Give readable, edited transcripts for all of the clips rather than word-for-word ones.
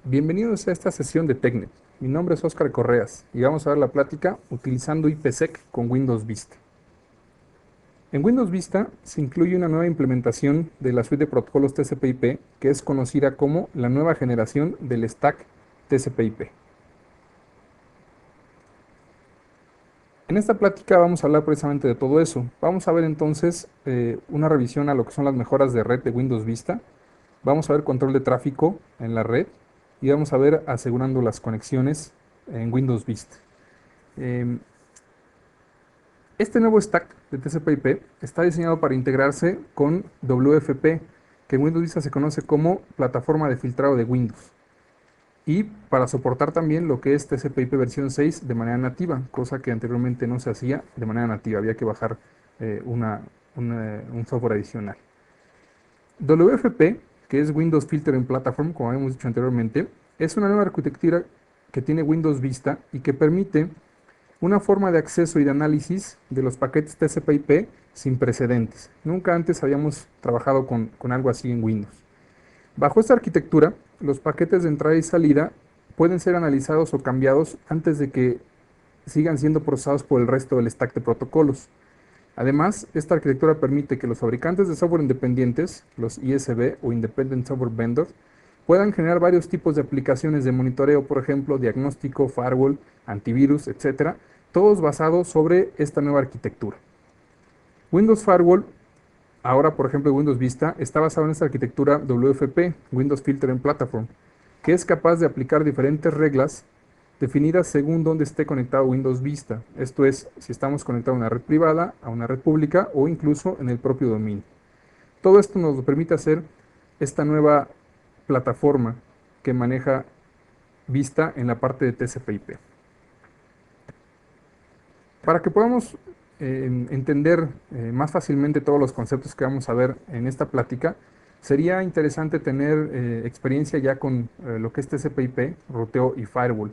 Bienvenidos a esta sesión de TechNet. Mi nombre es Óscar Correas y vamos a dar la plática utilizando IPsec con Windows Vista. En Windows Vista se incluye una nueva implementación de la suite de protocolos TCP/IP que es conocida como la nueva generación del stack TCP/IP. En esta plática vamos a hablar precisamente de todo eso. Vamos a ver entonces una revisión a lo que son las mejoras de red de Windows Vista. Vamos a ver control de tráfico en la red y vamos a ver asegurando las conexiones en Windows Vista. Em, Este nuevo stack de TCP/IP está diseñado para integrarse con WFP, que en Windows Vista se conoce como plataforma de filtrado de Windows, y para soportar también lo que es TCP/IP versión 6 de manera nativa, cosa que anteriormente no se hacía de manera nativa, había que bajar eh, una- un software adicional. WFP, que es Windows Filtering Platform, como habíamos dicho anteriormente, es una nueva arquitectura que tiene Windows Vista y que permite una forma de acceso y de análisis de los paquetes TCP/IP sin precedentes. Nunca antes habíamos trabajado con algo así en Windows. Bajo esta arquitectura, los paquetes de entrada y salida pueden ser analizados o cambiados antes de que sigan siendo procesados por el resto del stack de protocolos. Además, esta arquitectura permite que los fabricantes de software independientes, los ISV o Independent Software Vendors, puedan generar varios tipos de aplicaciones de monitoreo, por ejemplo, diagnóstico, firewall, antivirus, etcétera, todos basados sobre esta nueva arquitectura. Windows Firewall, ahora por ejemplo Windows Vista, está basado en esta arquitectura WFP, Windows Filtering Platform, que es capaz de aplicar diferentes reglas definidas según dónde esté conectado Windows Vista. Esto es, si estamos conectados a una red privada, a una red pública o incluso en el propio dominio. Todo esto nos permite hacer esta nueva plataforma que maneja Vista en la parte de TCP/IP. Para que podamos entender más fácilmente todos los conceptos que vamos a ver en esta plática, sería interesante tener experiencia ya con lo que es TCP/IP, ruteo y firewall.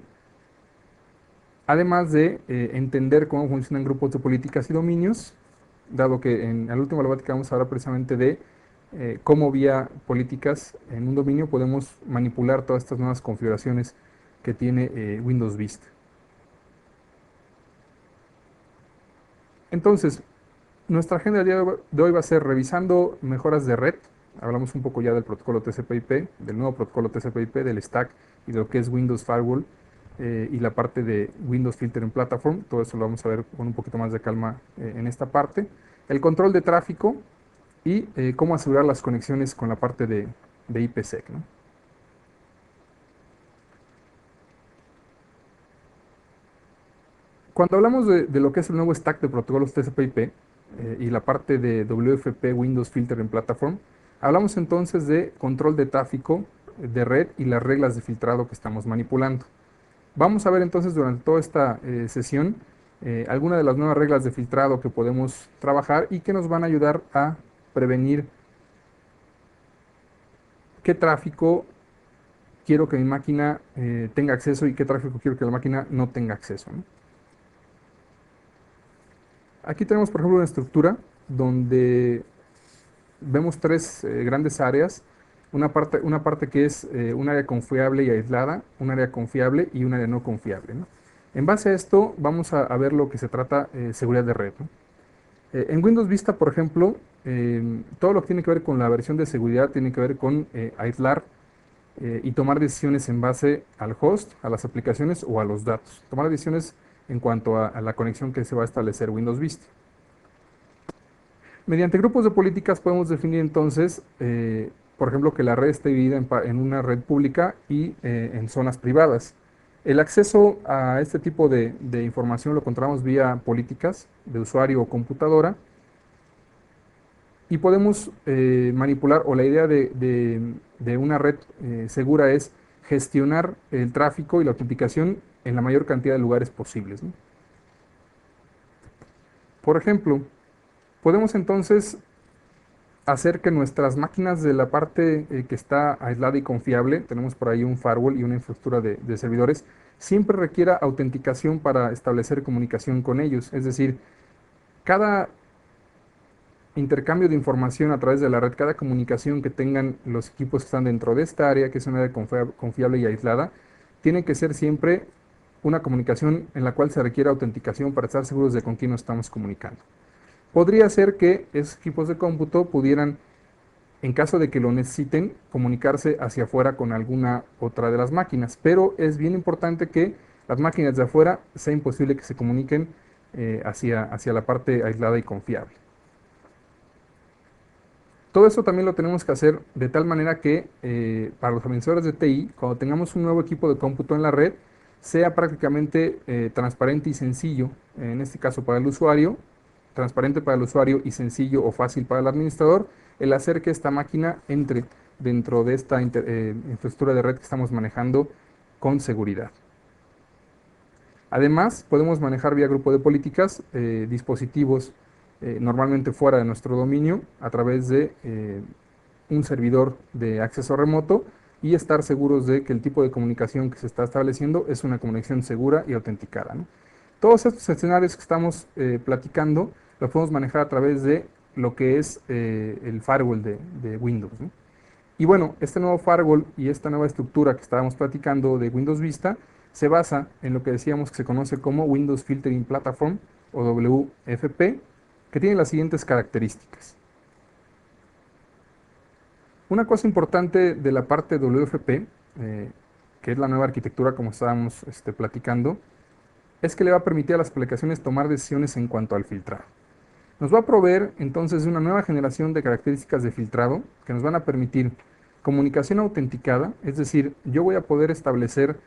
Además de entender cómo funcionan grupos de políticas y dominios, dado que en la última plática vamos a hablar precisamente de cómo vía políticas en un dominio podemos manipular todas estas nuevas configuraciones que tiene Windows Vista. Entonces, nuestra agenda de hoy va a ser revisando mejoras de red. Hablamos un poco ya del protocolo TCP/IP, del nuevo protocolo TCP/IP, del stack y de lo que es Windows Firewall y la parte de Windows Filtering Platform. Todo eso lo vamos a ver con un poquito más de calma en esta parte. El control de tráfico y cómo asegurar las conexiones con la parte de IPsec, ¿no? Cuando hablamos de lo que es el nuevo stack de protocolos TCP/IP y la parte de WFP Windows Filtering Platform, hablamos entonces de control de tráfico de red y las reglas de filtrado que estamos manipulando. Vamos a ver entonces durante toda esta sesión algunas de las nuevas reglas de filtrado que podemos trabajar y que nos van a ayudar a prevenir qué tráfico quiero que mi máquina tenga acceso y qué tráfico quiero que la máquina no tenga acceso, ¿no? Aquí tenemos, por ejemplo, una estructura donde vemos tres grandes áreas. Una parte que es un área confiable y aislada, un área confiable y un área no confiable, ¿no? En base a esto, vamos a ver lo que se trata seguridad de red, ¿no? En Windows Vista, por ejemplo, todo lo que tiene que ver con la versión de seguridad tiene que ver con aislar y tomar decisiones en base al host, a las aplicaciones o a los datos. Tomar decisiones en cuanto a la conexión que se va a establecer Windows Vista. Mediante grupos de políticas podemos definir entonces, por ejemplo, que la red esté dividida en una red pública y en zonas privadas. El acceso a este tipo de información lo controlamos vía políticas de usuario o computadora y podemos manipular, o la idea de una red segura es gestionar el tráfico y la autenticación en la mayor cantidad de lugares posibles, ¿no? Por ejemplo, podemos entonces hacer que nuestras máquinas de la parte que está aislada y confiable, tenemos por ahí un firewall y una infraestructura de servidores, siempre requiera autenticación para establecer comunicación con ellos. Es decir, cada intercambio de información a través de la red, cada comunicación que tengan los equipos que están dentro de esta área, que es una área confiable y aislada, tiene que ser siempre una comunicación en la cual se requiere autenticación para estar seguros de con quién nos estamos comunicando. Podría ser que esos equipos de cómputo pudieran, en caso de que lo necesiten, comunicarse hacia afuera con alguna otra de las máquinas, pero es bien importante que las máquinas de afuera sea imposible que se comuniquen hacia la parte aislada y confiable. Todo eso también lo tenemos que hacer de tal manera que para los administradores de TI, cuando tengamos un nuevo equipo de cómputo en la red, sea prácticamente transparente y sencillo, en este caso para el usuario, transparente para el usuario y sencillo o fácil para el administrador, el hacer que esta máquina entre dentro de esta infraestructura de red que estamos manejando con seguridad. Además, podemos manejar vía grupo de políticas dispositivos normalmente fuera de nuestro dominio a través de un servidor de acceso remoto y estar seguros de que el tipo de comunicación que se está estableciendo es una comunicación segura y autenticada, ¿no? Todos estos escenarios que estamos platicando los podemos manejar a través de lo que es el firewall de Windows, ¿no? Y bueno, este nuevo firewall y esta nueva estructura que estábamos platicando de Windows Vista se basa en lo que decíamos que se conoce como Windows Filtering Platform o WFP, que tiene las siguientes características. Una cosa importante de la parte WFP, que es la nueva arquitectura como estábamos platicando, es que le va a permitir a las aplicaciones tomar decisiones en cuanto al filtrado. Nos va a proveer entonces de una nueva generación de características de filtrado que nos van a permitir comunicación autenticada, es decir, yo voy a poder establecer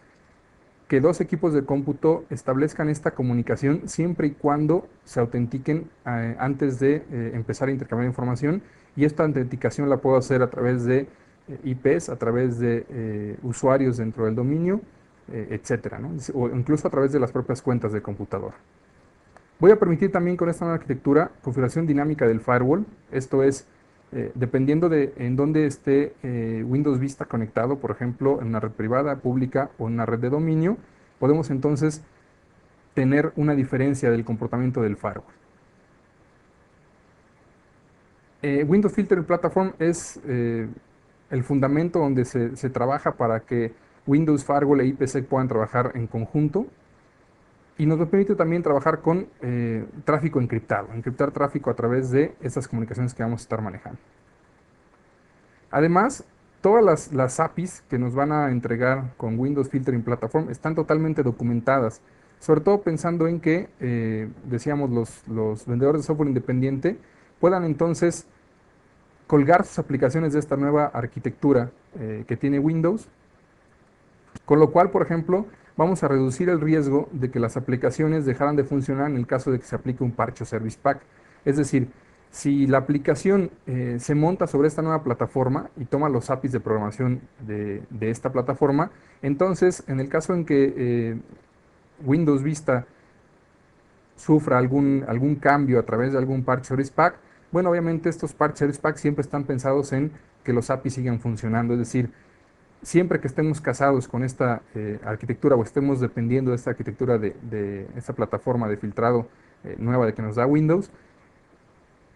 que dos equipos de cómputo establezcan esta comunicación siempre y cuando se autentiquen antes de empezar a intercambiar información, y esta autenticación la puedo hacer a través de IPs, a través de usuarios dentro del dominio, etcétera, ¿no? O incluso a través de las propias cuentas de computador. Voy a permitir también con esta nueva arquitectura configuración dinámica del firewall. Esto es, dependiendo de en dónde esté Windows Vista conectado, por ejemplo, en una red privada, pública o en una red de dominio, podemos entonces tener una diferencia del comportamiento del firewall. Windows Filtering Platform es el fundamento donde se trabaja para que Windows Firewall e IPsec puedan trabajar en conjunto. Y nos permite también trabajar con tráfico encriptado, encriptar tráfico a través de estas comunicaciones que vamos a estar manejando. Además, todas las APIs que nos van a entregar con Windows Filtering Platform están totalmente documentadas, sobre todo pensando en que, decíamos, los vendedores de software independiente puedan entonces colgar sus aplicaciones de esta nueva arquitectura que tiene Windows, con lo cual, por ejemplo, vamos a reducir el riesgo de que las aplicaciones dejaran de funcionar en el caso de que se aplique un parche o service pack. Es decir, si la aplicación se monta sobre esta nueva plataforma y toma los APIs de programación de esta plataforma, entonces en el caso en que Windows Vista sufra algún cambio a través de algún parche service pack, bueno, obviamente estos parche service packs siempre están pensados en que los APIs sigan funcionando, es decir, siempre que estemos casados con esta arquitectura o estemos dependiendo de esta arquitectura de esta plataforma de filtrado nueva de que nos da Windows,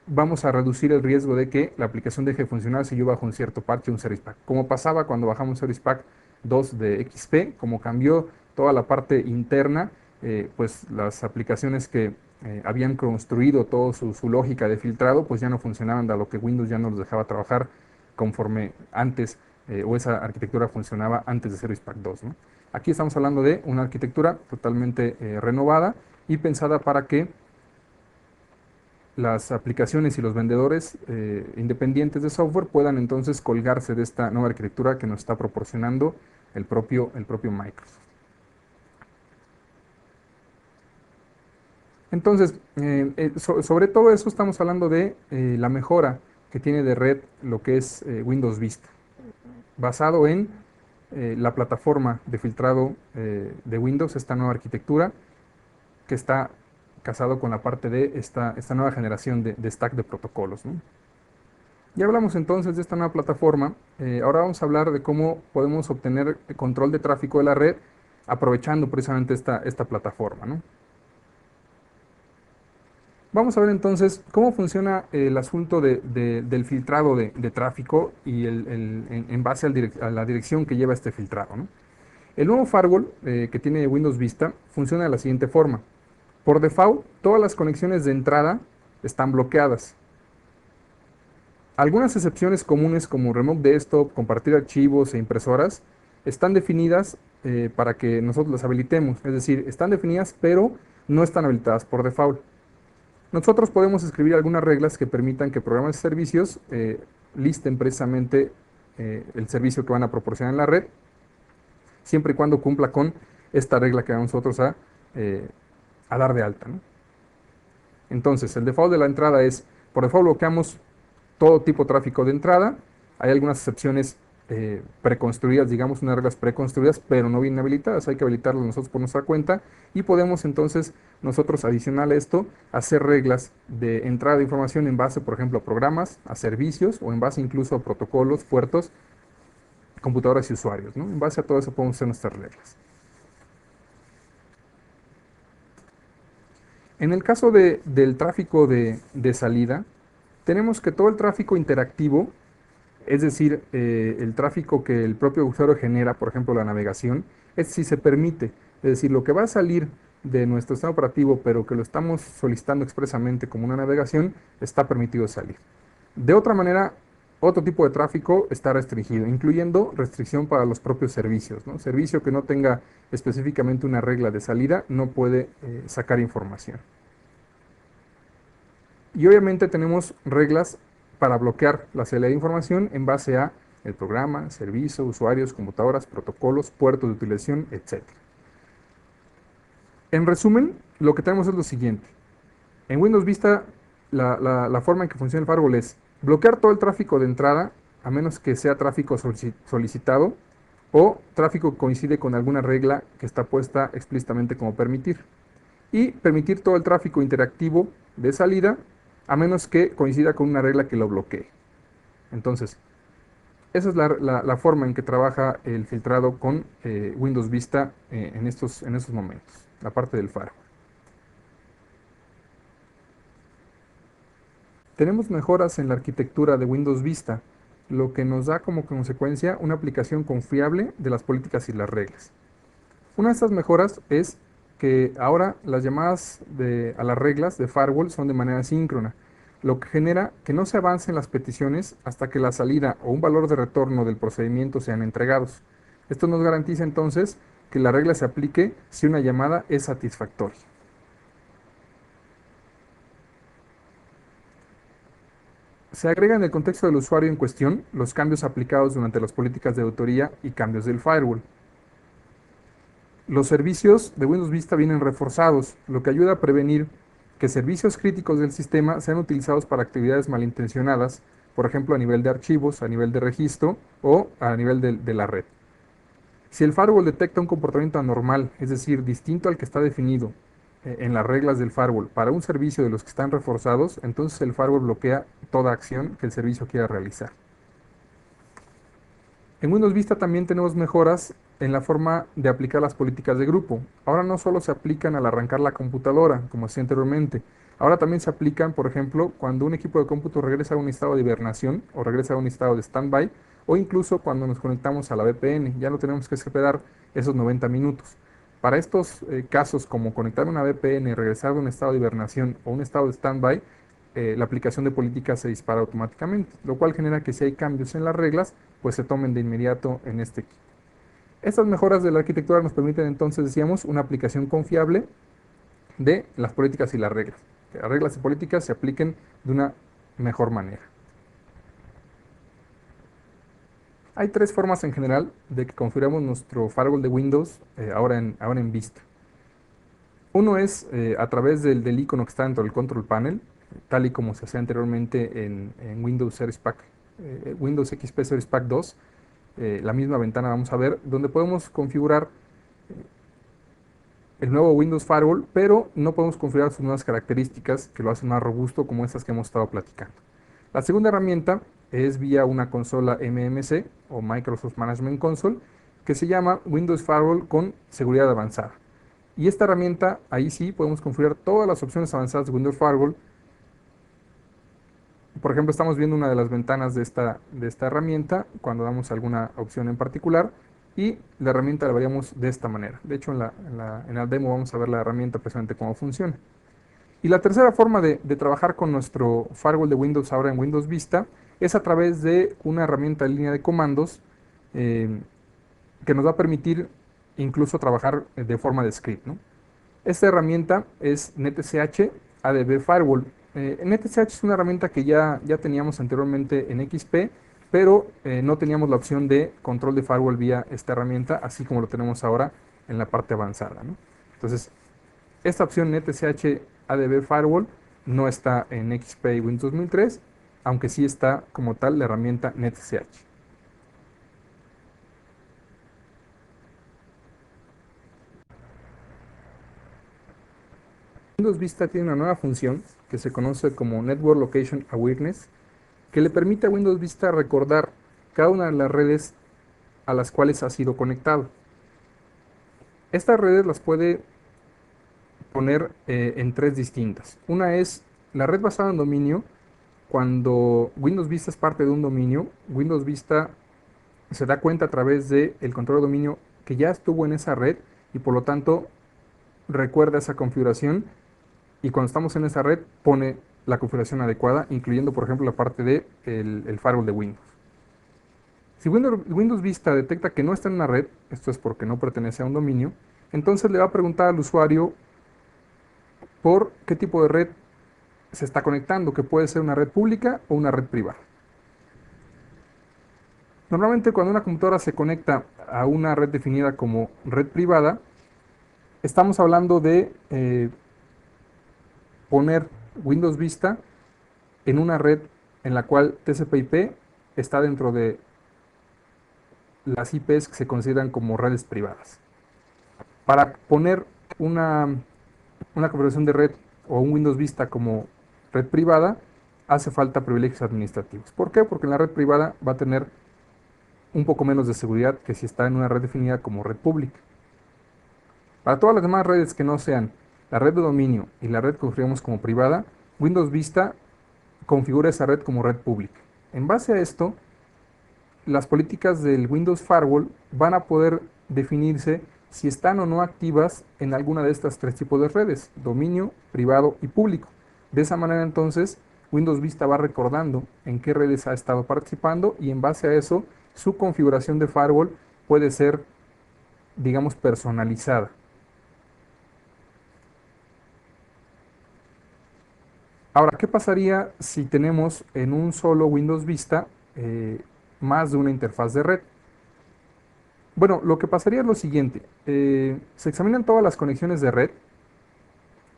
vamos a reducir el riesgo de que la aplicación deje de funcionar si yo bajo un cierto parche o un Service Pack. Como pasaba cuando bajamos Service Pack 2 de XP, como cambió toda la parte interna, pues las aplicaciones que habían construido toda su lógica de filtrado, pues ya no funcionaban, dado que Windows ya no los dejaba trabajar conforme antes, o esa arquitectura funcionaba antes de Service Pack 2, ¿no? Aquí estamos hablando de una arquitectura totalmente renovada y pensada para que las aplicaciones y los vendedores independientes de software puedan entonces colgarse de esta nueva arquitectura que nos está proporcionando el propio Microsoft. Entonces, sobre todo eso estamos hablando de la mejora que tiene de red lo que es Windows Vista, basado en la plataforma de filtrado de Windows, esta nueva arquitectura que está casado con la parte de esta nueva generación de stack de protocolos, ¿no? Ya hablamos entonces de esta nueva plataforma. Ahora vamos a hablar de cómo podemos obtener el control de tráfico de la red aprovechando precisamente esta plataforma, ¿no? Vamos a ver entonces cómo funciona el asunto del filtrado de tráfico y en base a la dirección que lleva este filtrado, ¿no? El nuevo firewall que tiene Windows Vista funciona de la siguiente forma. Por default, todas las conexiones de entrada están bloqueadas. Algunas excepciones comunes como Remote Desktop, compartir archivos e impresoras están definidas para que nosotros las habilitemos. Es decir, están definidas pero no están habilitadas por default. Nosotros podemos escribir algunas reglas que permitan que programas y servicios listen precisamente el servicio que van a proporcionar en la red, siempre y cuando cumpla con esta regla que vamos nosotros eh, a dar de alta, ¿no? Entonces, el default de la entrada es, por default bloqueamos todo tipo de tráfico de entrada. Hay algunas excepciones preconstruidas, digamos, unas reglas preconstruidas, pero no bien habilitadas. Hay que habilitarlas nosotros por nuestra cuenta y podemos entonces nosotros, adicional a esto, hacer reglas de entrada de información en base, por ejemplo, a programas, a servicios o en base incluso a protocolos, puertos, computadoras y usuarios, ¿no? En base a todo eso podemos hacer nuestras reglas. En el caso del tráfico de salida, tenemos que todo el tráfico interactivo, es decir, el tráfico que el propio usuario genera, por ejemplo, la navegación, es si se permite. Es decir, lo que va a salir de nuestro sistema operativo, pero que lo estamos solicitando expresamente como una navegación, está permitido salir. De otra manera, otro tipo de tráfico está restringido, incluyendo restricción para los propios servicios, ¿no? Servicio que no tenga específicamente una regla de salida no puede sacar información. Y obviamente tenemos reglas para bloquear la salida de información en base a el programa, servicio, usuarios, computadoras, protocolos, puertos de utilización, etc. En resumen, lo que tenemos es lo siguiente. En Windows Vista, la forma en que funciona el firewall es bloquear todo el tráfico de entrada, a menos que sea tráfico solicitado o tráfico que coincide con alguna regla que está puesta explícitamente como permitir. Y permitir todo el tráfico interactivo de salida, a menos que coincida con una regla que lo bloquee. Entonces, esa es la forma en que trabaja el filtrado con Windows Vista en estos momentos, la parte del firewall. Tenemos mejoras en la arquitectura de Windows Vista, lo que nos da como consecuencia una aplicación confiable de las políticas y las reglas. Una de estas mejoras es que ahora las llamadas a las reglas de firewall son de manera síncrona, lo que genera que no se avancen las peticiones hasta que la salida o un valor de retorno del procedimiento sean entregados. Esto nos garantiza entonces que la regla se aplique si una llamada es satisfactoria. Se agrega en el contexto del usuario en cuestión los cambios aplicados durante las políticas de autoría y cambios del firewall. Los servicios de Windows Vista vienen reforzados, lo que ayuda a prevenir que servicios críticos del sistema sean utilizados para actividades malintencionadas, por ejemplo a nivel de archivos, a nivel de registro o a nivel de la red. Si el firewall detecta un comportamiento anormal, es decir, distinto al que está definido en las reglas del firewall para un servicio de los que están reforzados, entonces el firewall bloquea toda acción que el servicio quiera realizar. En Windows Vista también tenemos mejoras en la forma de aplicar las políticas de grupo. Ahora no solo se aplican al arrancar la computadora, como hacía anteriormente, ahora también se aplican, por ejemplo, cuando un equipo de cómputo regresa a un estado de hibernación o regresa a un estado de standby, o incluso cuando nos conectamos a la VPN. Ya no tenemos que esperar esos 90 minutos. Para estos casos, como conectar una VPN, regresar de un estado de hibernación o un estado de standby, la aplicación de políticas se dispara automáticamente, lo cual genera que si hay cambios en las reglas, pues se tomen de inmediato en este equipo. Estas mejoras de la arquitectura nos permiten entonces, decíamos, una aplicación confiable de las políticas y las reglas. Que las reglas y políticas se apliquen de una mejor manera. Hay tres formas en general de que configuramos nuestro firewall de Windows ahora en Vista. Uno es a través del icono que está dentro del control panel, tal y como se hacía anteriormente en Windows Service Pack, Windows XP Service Pack 2, la misma ventana vamos a ver, donde podemos configurar el nuevo Windows Firewall, pero no podemos configurar sus nuevas características que lo hacen más robusto como estas que hemos estado platicando. La segunda herramienta es vía una consola MMC o Microsoft Management Console que se llama Windows Firewall con seguridad avanzada. Y esta herramienta, ahí sí podemos configurar todas las opciones avanzadas de Windows Firewall. Por ejemplo, estamos viendo una de las ventanas de esta herramienta cuando damos alguna opción en particular y la herramienta la veríamos de esta manera. De hecho, en la demo vamos a ver la herramienta precisamente cómo funciona. Y la tercera forma de trabajar con nuestro firewall de Windows ahora en Windows Vista es a través de una herramienta de línea de comandos eh, que nos va a permitir incluso trabajar de forma de script, ¿no? Esta herramienta es NetSH ADB Firewall. NetSH es una herramienta que ya teníamos anteriormente en XP, pero no teníamos la opción de control de firewall vía esta herramienta, así como lo tenemos ahora en la parte avanzada, ¿no? Entonces, esta opción NetSH ADB Firewall no está en XP y Windows 2003, aunque sí está como tal la herramienta NetSH. Windows Vista tiene una nueva función que se conoce como Network Location Awareness, que le permite a Windows Vista recordar cada una de las redes a las cuales ha sido conectado. Estas redes las puede poner en tres distintas. Una es la red basada en dominio. Cuando Windows Vista es parte de un dominio, Windows Vista se da cuenta a través del control de dominio que ya estuvo en esa red y por lo tanto recuerda esa configuración y cuando estamos en esa red pone la configuración adecuada, incluyendo por ejemplo la parte de el firewall de Windows. Si Windows Vista detecta que no está en una red, esto es porque no pertenece a un dominio, entonces le va a preguntar al usuario por qué tipo de red se está conectando, que puede ser una red pública o una red privada. Normalmente cuando una computadora se conecta a una red definida como red privada, estamos hablando de poner Windows Vista en una red en la cual TCP/IP está dentro de las IPs que se consideran como redes privadas. Para poner una, una configuración de red o un Windows Vista como red privada, hace falta privilegios administrativos. ¿Por qué? Porque en la red privada va a tener un poco menos de seguridad que si está en una red definida como red pública. Para todas las demás redes que no sean la red de dominio y la red que configuramos como privada, Windows Vista configura esa red como red pública. En base a esto, las políticas del Windows Firewall van a poder definirse si están o no activas en alguna de estas tres tipos de redes, dominio, privado y público. De esa manera entonces, Windows Vista va recordando en qué redes ha estado participando y en base a eso, su configuración de firewall puede ser, digamos, personalizada. Ahora, ¿qué pasaría si tenemos en un solo Windows Vista más de una interfaz de red? Bueno, lo que pasaría es lo siguiente. Se examinan todas las conexiones de red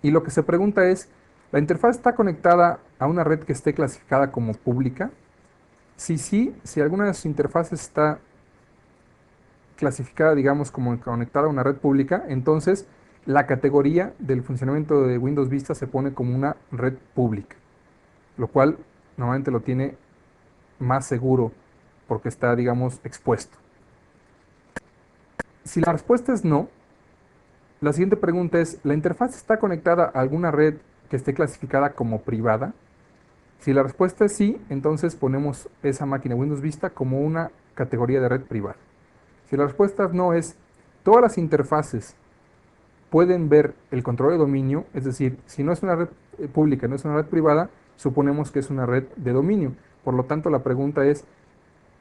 y lo que se pregunta es, ¿la interfaz está conectada a una red que esté clasificada como pública? Si sí, si alguna de sus interfaces está clasificada, digamos, como conectada a una red pública, entonces la categoría del funcionamiento de Windows Vista se pone como una red pública, lo cual normalmente lo tiene más seguro porque está, digamos, expuesto. Si la respuesta es no, la siguiente pregunta es, ¿la interfaz está conectada a alguna red que esté clasificada como privada? Si la respuesta es sí, entonces ponemos esa máquina Windows Vista como una categoría de red privada. Si la respuesta no es, todas las interfaces pueden ver el control de dominio, es decir, si no es una red pública, no es una red privada, suponemos que es una red de dominio. Por lo tanto, la pregunta es,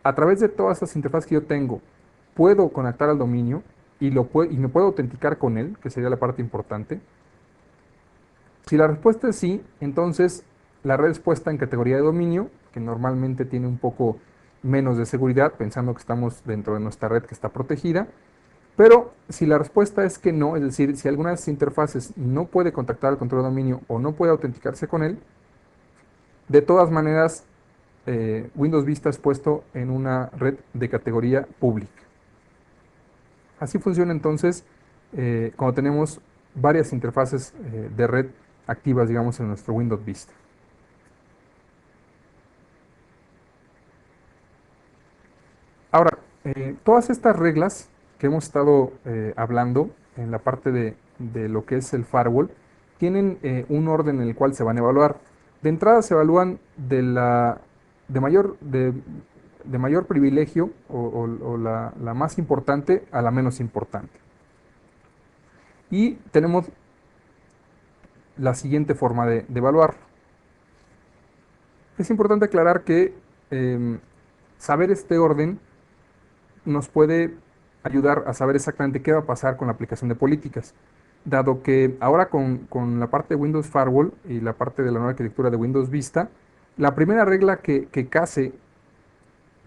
a través de todas esas interfaces que yo tengo, puedo conectar al dominio y me puedo autenticar con él, que sería la parte importante. Si la respuesta es sí, entonces la red es puesta en categoría de dominio, que normalmente tiene un poco menos de seguridad, pensando que estamos dentro de nuestra red que está protegida. Pero si la respuesta es que no, es decir, si alguna de esas interfaces no puede contactar al control de dominio o no puede autenticarse con él, de todas maneras Windows Vista es puesto en una red de categoría pública. Así funciona entonces cuando tenemos varias interfaces de red activas, digamos, en nuestro Windows Vista. Ahora, todas estas reglas que hemos estado hablando en la parte de de lo que es el firewall tienen un orden en el cual se van a evaluar. De entrada se evalúan de mayor, de mayor privilegio o la más importante a la menos importante. Y tenemos la siguiente forma de evaluar. Es importante aclarar que saber este orden nos puede ayudar a saber exactamente qué va a pasar con la aplicación de políticas, dado que ahora con la parte de Windows Firewall y la parte de la nueva arquitectura de Windows Vista, la primera regla que case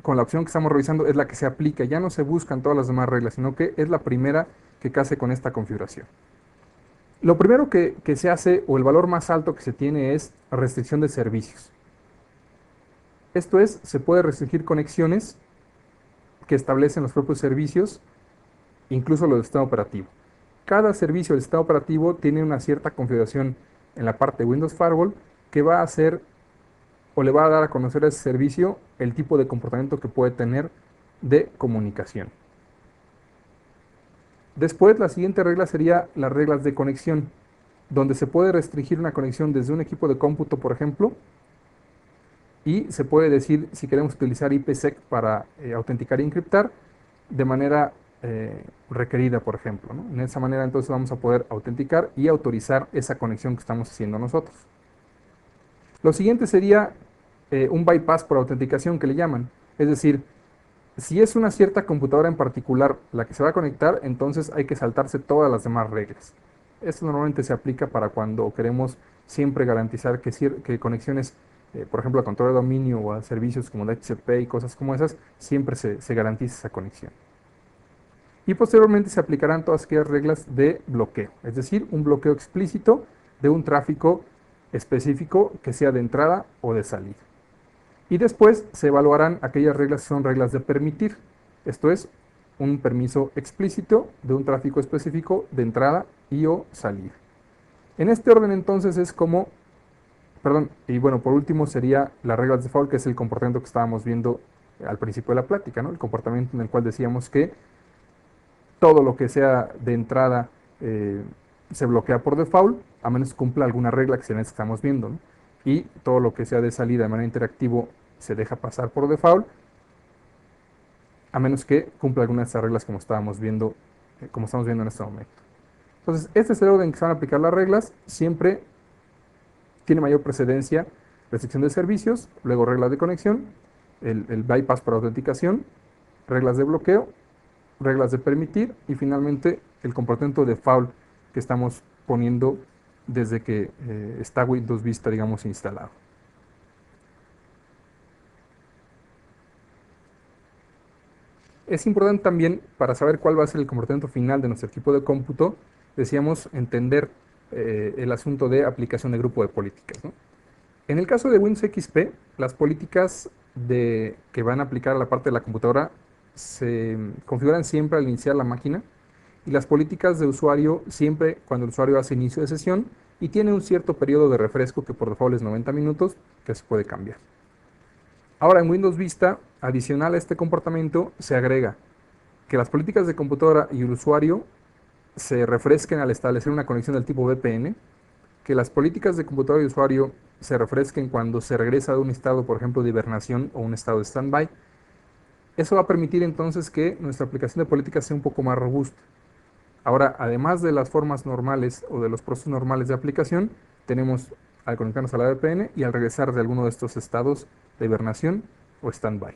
con la opción que estamos revisando es la que se aplica, ya no se buscan todas las demás reglas, sino que es la primera que case con esta configuración. Lo primero que se hace, o el valor más alto que se tiene, es restricción de servicios. Esto es, se puede restringir conexiones que establecen los propios servicios, incluso los del sistema operativo. Cada servicio del sistema operativo tiene una cierta configuración en la parte de Windows Firewall que va a hacer o le va a dar a conocer a ese servicio el tipo de comportamiento que puede tener de comunicación. Después, la siguiente regla sería las reglas de conexión, donde se puede restringir una conexión desde un equipo de cómputo, por ejemplo, y se puede decir si queremos utilizar IPsec para autenticar y encriptar de manera requerida, por ejemplo, ¿no? En esa manera entonces vamos a poder autenticar y autorizar esa conexión que estamos haciendo nosotros. Lo siguiente sería un bypass por autenticación que le llaman. Es decir, si es una cierta computadora en particular la que se va a conectar, entonces hay que saltarse todas las demás reglas. Esto normalmente se aplica para cuando queremos siempre garantizar que conexiones, por ejemplo, a control de dominio o a servicios como DHCP y cosas como esas, siempre se garantice esa conexión. Y posteriormente se aplicarán todas aquellas reglas de bloqueo, es decir, un bloqueo explícito de un tráfico específico que sea de entrada o de salida. Y después se evaluarán aquellas reglas que son reglas de permitir, esto es, un permiso explícito de un tráfico específico de entrada y o salida. En este orden entonces es como, perdón, y bueno, por último sería las reglas de default, que es el comportamiento que estábamos viendo al principio de la plática, ¿no? El comportamiento en el cual decíamos que todo lo que sea de entrada se bloquea por default, a menos que cumpla alguna regla que estamos viendo, ¿no? Y todo lo que sea de salida de manera interactivo se deja pasar por default, a menos que cumpla alguna de estas reglas como estábamos viendo, como estamos viendo en este momento. Entonces, este es el orden en que se van a aplicar las reglas. Siempre tiene mayor precedencia restricción de servicios, luego reglas de conexión, el bypass para autenticación, reglas de bloqueo, reglas de permitir y finalmente el comportamiento default que estamos poniendo desde que está Windows Vista, digamos, instalado. Es importante también, para saber cuál va a ser el comportamiento final de nuestro equipo de cómputo, decíamos entender el asunto de aplicación de grupo de políticas, ¿no? En el caso de Windows XP, las políticas que van a aplicar a la parte de la computadora se configuran siempre al iniciar la máquina, y las políticas de usuario siempre cuando el usuario hace inicio de sesión y tiene un cierto periodo de refresco que por default es 90 minutos, que se puede cambiar. Ahora en Windows Vista, adicional a este comportamiento, se agrega que las políticas de computadora y el usuario se refresquen al establecer una conexión del tipo VPN, que las políticas de computadora y usuario se refresquen cuando se regresa de un estado, por ejemplo, de hibernación o un estado de standby. Eso va a permitir entonces que nuestra aplicación de políticas sea un poco más robusta. Ahora, además de las formas normales o de los procesos normales de aplicación, tenemos al conectarnos a la VPN y al regresar de alguno de estos estados de hibernación o standby.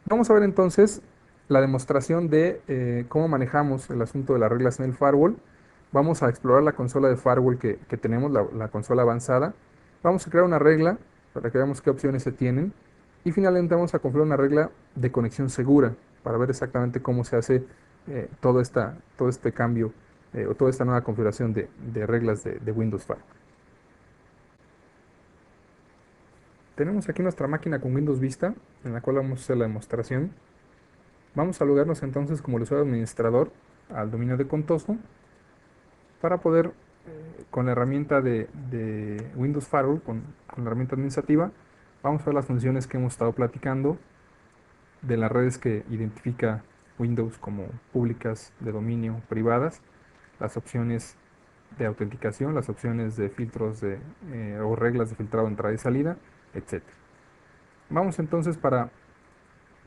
Vamos a ver entonces la demostración de cómo manejamos el asunto de las reglas en el firewall. Vamos a explorar la consola de firewall que tenemos, la consola avanzada. Vamos a crear una regla para que veamos qué opciones se tienen. Y finalmente vamos a configurar una regla de conexión segura para ver exactamente cómo se hace todo este cambio o toda esta nueva configuración de reglas de Windows Firewall. Tenemos aquí nuestra máquina con Windows Vista, en la cual vamos a hacer la demostración. Vamos a logarnos entonces como el usuario administrador al dominio de Contoso para poder, con la herramienta de Windows Firewall, con la herramienta administrativa, vamos a ver las funciones que hemos estado platicando de las redes que identifica Windows como públicas de dominio, privadas, las opciones de autenticación, las opciones de filtros o reglas de filtrado de entrada y salida, etcétera. Vamos entonces para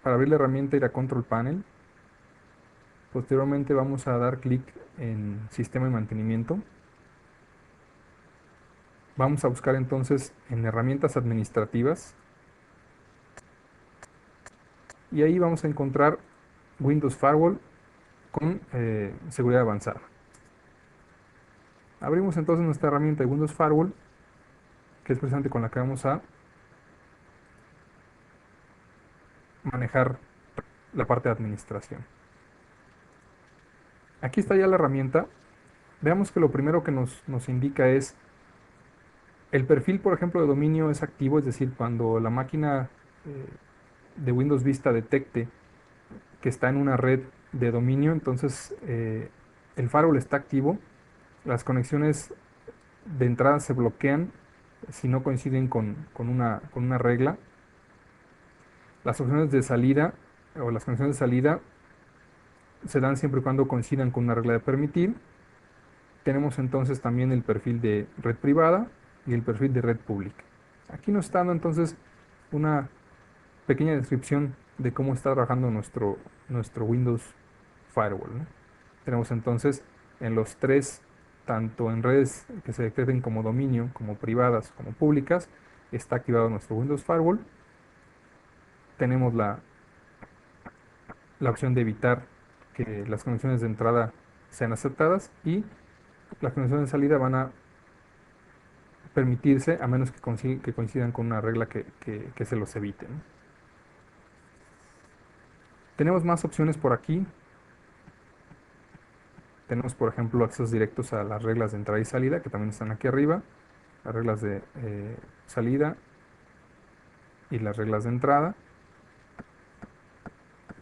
abrir la herramienta ir a Control Panel. Posteriormente vamos a dar clic en Sistema y Mantenimiento. Vamos a buscar entonces en Herramientas Administrativas y ahí vamos a encontrar Windows Firewall con seguridad avanzada. Abrimos entonces nuestra herramienta de Windows Firewall, que es precisamente con la que vamos a manejar la parte de administración. Aquí está ya la herramienta. Veamos que lo primero que nos indica es el perfil, por ejemplo, de dominio es activo, es decir, cuando la máquina de Windows Vista detecte que está en una red de dominio, entonces el firewall está activo, las conexiones de entrada se bloquean si no coinciden con una regla. Las opciones de salida o las conexiones de salida se dan siempre y cuando coincidan con una regla de permitir. Tenemos entonces también el perfil de red privada y el perfil de red pública. Aquí nos está dando entonces una pequeña descripción de cómo está trabajando nuestro Windows Firewall, ¿no? Tenemos entonces en los tres, tanto en redes que se detecten como dominio, como privadas, como públicas, está activado nuestro Windows Firewall. Tenemos la opción de evitar que las conexiones de entrada sean aceptadas y las conexiones de salida van a permitirse a menos que coincidan con una regla que se los evite, ¿no? Tenemos más opciones por aquí. Tenemos, por ejemplo, accesos directos a las reglas de entrada y salida, que también están aquí arriba. Las reglas de salida y las reglas de entrada.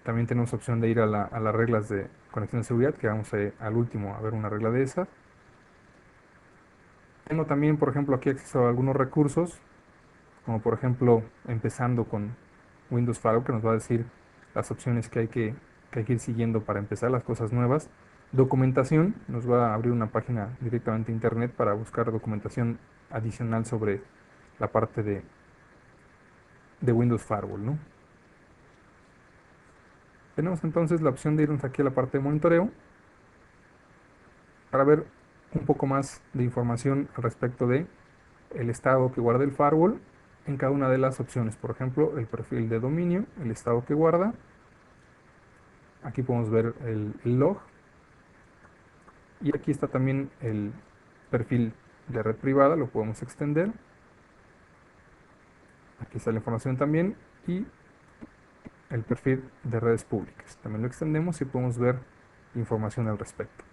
También tenemos opción de ir a las reglas de conexión de seguridad, que vamos al último a ver una regla de esas. Tengo también, por ejemplo, aquí acceso a algunos recursos, como por ejemplo, empezando con Windows Firewall, que nos va a decir las opciones que hay que ir siguiendo para empezar las cosas nuevas. Documentación, nos va a abrir una página directamente a internet para buscar documentación adicional sobre la parte de Windows Firewall, ¿no? Tenemos entonces la opción de irnos aquí a la parte de monitoreo para ver un poco más de información al respecto de el estado que guarda el firewall en cada una de las opciones. Por ejemplo, el perfil de dominio, el estado que guarda. Aquí podemos ver el log. Y aquí está también el perfil de red privada, lo podemos extender. Aquí está la información también. Y el perfil de redes públicas. También lo extendemos y podemos ver información al respecto.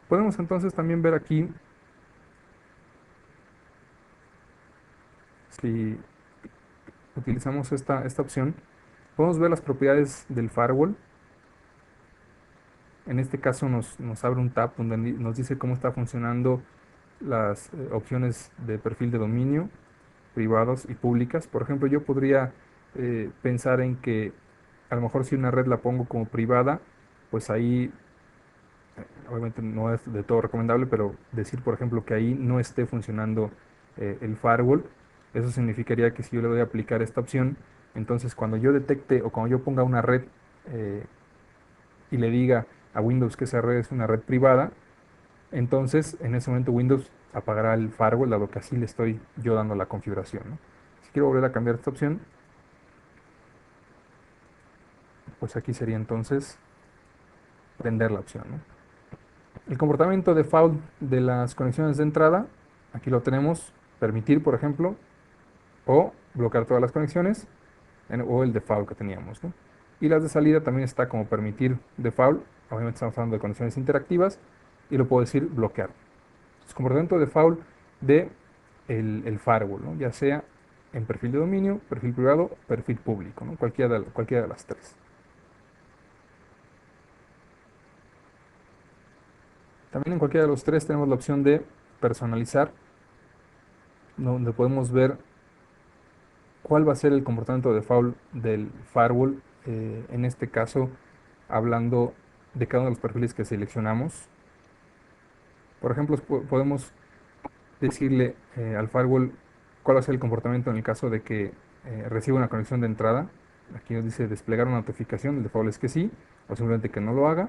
Podemos entonces también ver aquí, si utilizamos esta opción, podemos ver las propiedades del firewall. En este caso nos abre un tab donde nos dice cómo está funcionando las opciones de perfil de dominio, privados y públicas. Por ejemplo, yo podría pensar en que a lo mejor si una red la pongo como privada, pues ahí obviamente no es de todo recomendable, pero decir, por ejemplo, que ahí no esté funcionando el firewall, eso significaría que si yo le doy a aplicar esta opción, entonces cuando yo detecte o cuando yo ponga una red eh, y le diga a Windows que esa red es una red privada, entonces en ese momento Windows apagará el firewall, dado que así le estoy yo dando la configuración, ¿no? Si quiero volver a cambiar esta opción, pues aquí sería entonces prender la opción, ¿no? El comportamiento default de las conexiones de entrada, aquí lo tenemos, permitir, por ejemplo, o bloquear todas las conexiones, o el default que teníamos, ¿no? Y las de salida también está como permitir default, obviamente estamos hablando de conexiones interactivas, y lo puedo decir bloquear. Entonces, comportamiento default de el firewall, ¿no? Ya sea en perfil de dominio, perfil privado, perfil público, ¿no? Cualquiera de las tres. También en cualquiera de los tres tenemos la opción de personalizar donde podemos ver cuál va a ser el comportamiento de default del firewall, en este caso hablando de cada uno de los perfiles que seleccionamos. Por ejemplo, podemos decirle al firewall cuál va a ser el comportamiento en el caso de que reciba una conexión de entrada. Aquí nos dice desplegar una notificación, el default es que sí, o simplemente que no lo haga.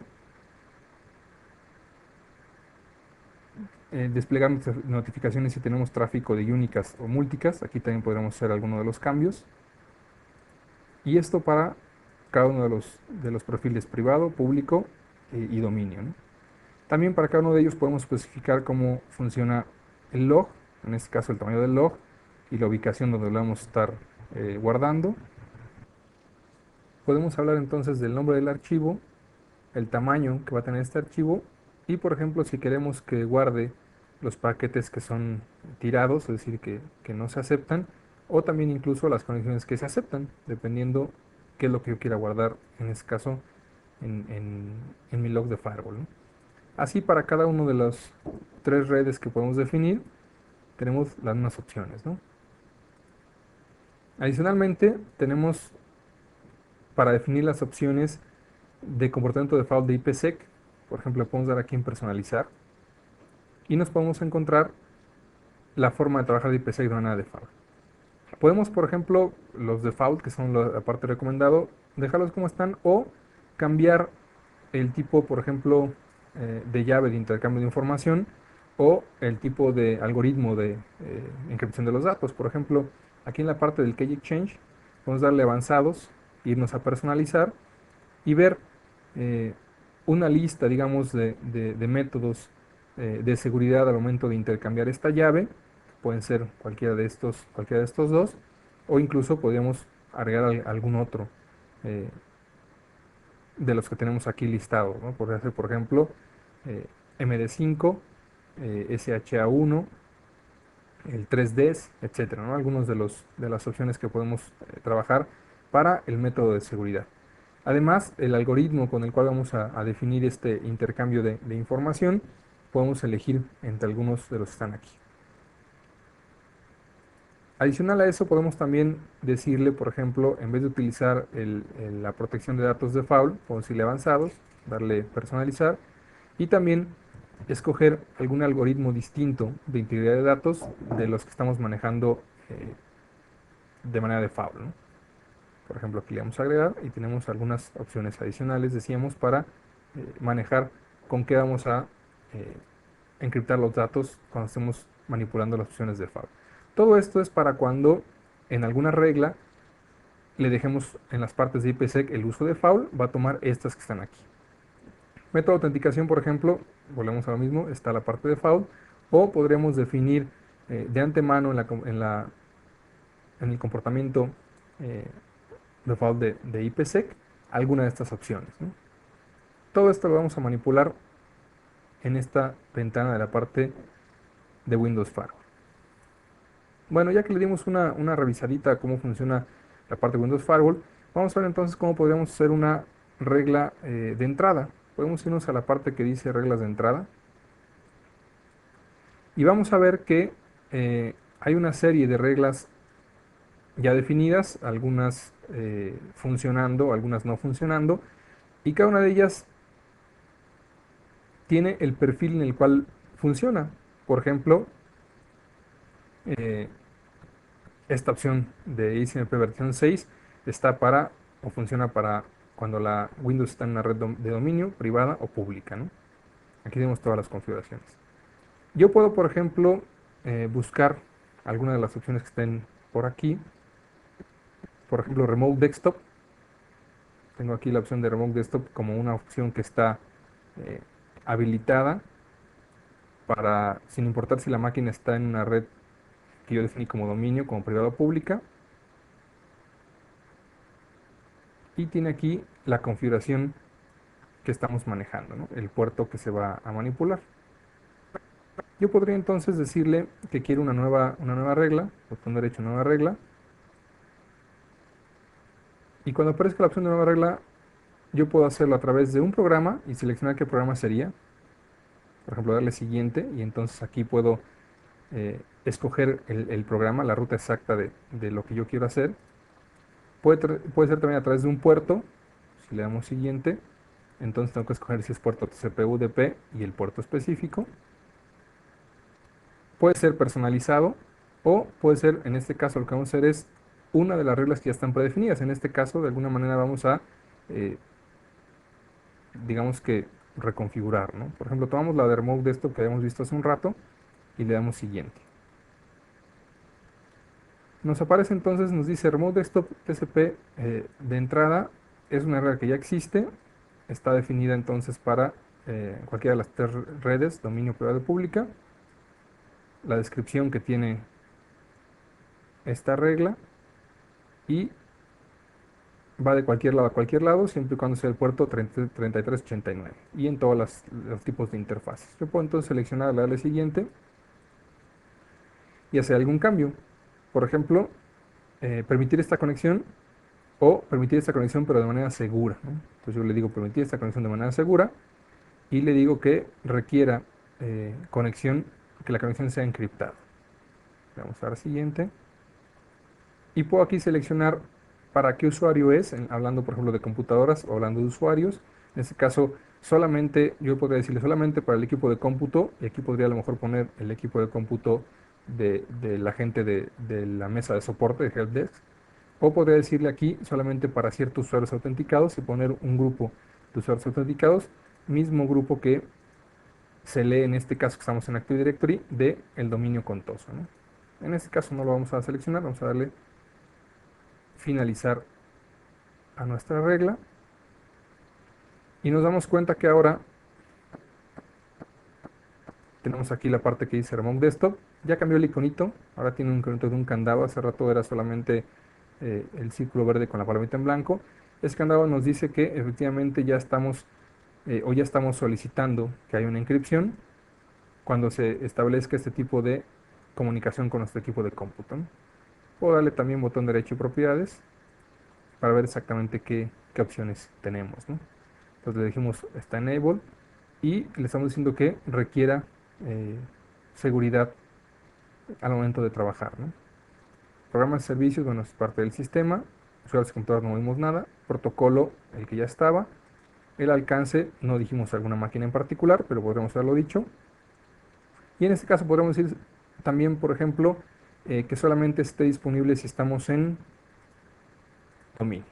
Desplegar nuestras notificaciones si tenemos tráfico de únicas o múlticas, aquí también podremos hacer alguno de los cambios. Y esto para cada uno de los perfiles privado, público y dominio, ¿no? También para cada uno de ellos podemos especificar cómo funciona el log, en este caso el tamaño del log y la ubicación donde lo vamos a estar guardando. Podemos hablar entonces del nombre del archivo, el tamaño que va a tener este archivo y, por ejemplo, si queremos que guarde los paquetes que son tirados, es decir, que no se aceptan, o también incluso las conexiones que se aceptan, dependiendo qué es lo que yo quiera guardar, en este caso, en mi log de firewall, ¿no? Así, para cada uno de las tres redes que podemos definir, tenemos las mismas opciones, ¿no? Adicionalmente, tenemos para definir las opciones de comportamiento de default de IPsec. Por ejemplo, podemos dar aquí en personalizar y nos podemos encontrar la forma de trabajar de IPsec de manera default. Podemos, por ejemplo, los default, que son la parte recomendado, dejarlos como están o cambiar el tipo, por ejemplo, de llave de intercambio de información o el tipo de algoritmo de encriptación de los datos. Por ejemplo, aquí en la parte del Key Exchange, podemos darle avanzados, irnos a personalizar y ver eh, una lista, digamos, de métodos de seguridad al momento de intercambiar esta llave. Pueden ser cualquiera de estos dos, o incluso podríamos agregar algún otro eh, de los que tenemos aquí listados, ¿no? Podría ser, por ejemplo, MD5, SHA1, el 3DS, etcétera, ¿no? Algunos de las opciones que podemos trabajar para el método de seguridad. Además, el algoritmo con el cual vamos a definir este intercambio de información, podemos elegir entre algunos de los que están aquí. Adicional a eso, podemos también decirle, por ejemplo, en vez de utilizar la protección de datos default, podemos decirle avanzados, darle personalizar y también escoger algún algoritmo distinto de integridad de datos de los que estamos manejando de manera default, ¿no? Por ejemplo, aquí le vamos a agregar y tenemos algunas opciones adicionales, decíamos, para manejar con qué vamos a eh, encriptar los datos cuando estemos manipulando las opciones de default. Todo esto es para cuando en alguna regla le dejemos en las partes de IPsec el uso de default, va a tomar estas que están aquí. Método de autenticación, por ejemplo, volvemos a lo mismo, está la parte de default, o podríamos definir de antemano en el comportamiento eh, default de IPsec alguna de estas opciones, ¿no? Todo esto lo vamos a manipular en esta ventana de la parte de Windows Firewall. Bueno, ya que le dimos una revisadita a cómo funciona la parte de Windows Firewall, vamos a ver entonces cómo podríamos hacer una regla de entrada. Podemos irnos a la parte que dice reglas de entrada y vamos a ver que hay una serie de reglas ya definidas, algunas funcionando, algunas no funcionando, y cada una de ellas tiene el perfil en el cual funciona. Por ejemplo, eh, esta opción de ICMP versión 6 está para o funciona para cuando la Windows está en una red de dominio privada o pública, ¿no? Aquí tenemos todas las configuraciones. Yo puedo, por ejemplo, buscar alguna de las opciones que estén por aquí. Por ejemplo, Remote Desktop. Tengo aquí la opción de Remote Desktop como una opción que está eh, habilitada para, sin importar si la máquina está en una red que yo definí como dominio, como privada o pública. Y tiene aquí la configuración que estamos manejando, ¿no? El puerto que se va a manipular. Yo podría entonces decirle que quiero una nueva regla, botón derecho, nueva regla. Y cuando aparezca la opción de nueva regla, yo puedo hacerlo a través de un programa y seleccionar qué programa sería. Por ejemplo, darle siguiente y entonces aquí puedo escoger el programa, la ruta exacta de lo que yo quiero hacer. Puede ser también a través de un puerto. Si le damos siguiente, entonces tengo que escoger si es puerto TCP/UDP y el puerto específico. Puede ser personalizado o puede ser, en este caso, lo que vamos a hacer es una de las reglas que ya están predefinidas. En este caso, de alguna manera vamos a, eh, digamos que, reconfigurar, ¿no? Por ejemplo, tomamos la de Remote Desktop que habíamos visto hace un rato y le damos siguiente. Nos aparece entonces, nos dice Remote Desktop TCP de entrada, es una regla que ya existe, está definida entonces para cualquiera de las tres redes, dominio privado y pública. La descripción que tiene esta regla y va de cualquier lado a cualquier lado, siempre y cuando sea el puerto 3389 y en todos los tipos de interfaces. Yo puedo entonces seleccionar, darle siguiente y hacer algún cambio. Por ejemplo, permitir esta conexión o permitir esta conexión pero de manera segura, ¿no? Entonces yo le digo permitir esta conexión de manera segura y le digo que requiera conexión, que la conexión sea encriptada. Vamos a dar siguiente. Y puedo aquí seleccionar para qué usuario es, hablando por ejemplo de computadoras o hablando de usuarios. En este caso, solamente, yo podría decirle solamente para el equipo de cómputo, y aquí podría a lo mejor poner el equipo de cómputo de la gente de la mesa de soporte de Helpdesk. O podría decirle aquí solamente para ciertos usuarios autenticados y poner un grupo de usuarios autenticados, mismo grupo que se lee en este caso que estamos en Active Directory de el dominio contoso, ¿no? En este caso no lo vamos a seleccionar, vamos a darle finalizar a nuestra regla y nos damos cuenta que ahora tenemos aquí la parte que dice Remote Desktop, ya cambió el iconito, ahora tiene un iconito de un candado, hace rato era solamente el círculo verde con la palomita en blanco. Ese candado nos dice que efectivamente ya estamos o ya estamos solicitando que haya una inscripción cuando se establezca este tipo de comunicación con nuestro equipo de cómputo, ¿no? Puedo darle también botón derecho y propiedades para ver exactamente qué opciones tenemos, ¿no? Entonces le dijimos está enable y le estamos diciendo que requiera eh, seguridad al momento de trabajar, ¿no? Programas y servicios, bueno, es parte del sistema. Usuarios de computador no vimos nada. Protocolo, el que ya estaba. El alcance, no dijimos alguna máquina en particular, pero podríamos haberlo dicho. Y en este caso podríamos decir también, por ejemplo, que solamente esté disponible si estamos en dominio.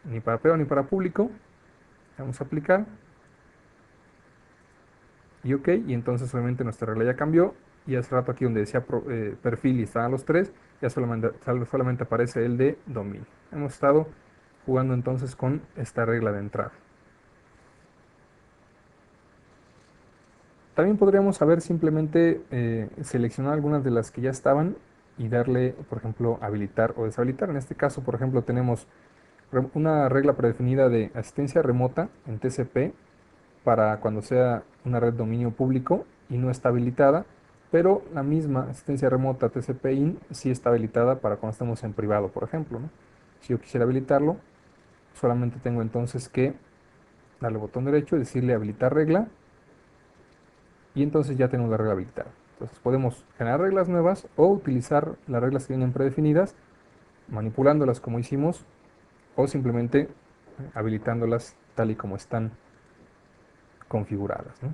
Ni para privado ni para público. Vamos a aplicar. Y ok, y entonces obviamente nuestra regla ya cambió. Y hace rato aquí donde decía perfil y estaban los tres, ya solamente aparece el de dominio. Hemos estado jugando entonces con esta regla de entrada. También podríamos haber simplemente seleccionado algunas de las que ya estaban y darle, por ejemplo, habilitar o deshabilitar. En este caso, por ejemplo, tenemos una regla predefinida de asistencia remota en TCP para cuando sea una red dominio público y no está habilitada, pero la misma asistencia remota TCP/IN sí está habilitada para cuando estamos en privado, por ejemplo, ¿no? Si yo quisiera habilitarlo, solamente tengo entonces que darle botón derecho, decirle habilitar regla y entonces ya tengo la regla habilitada. Entonces podemos generar reglas nuevas o utilizar las reglas que vienen predefinidas, manipulándolas como hicimos o simplemente habilitándolas tal y como están configuradas, ¿no?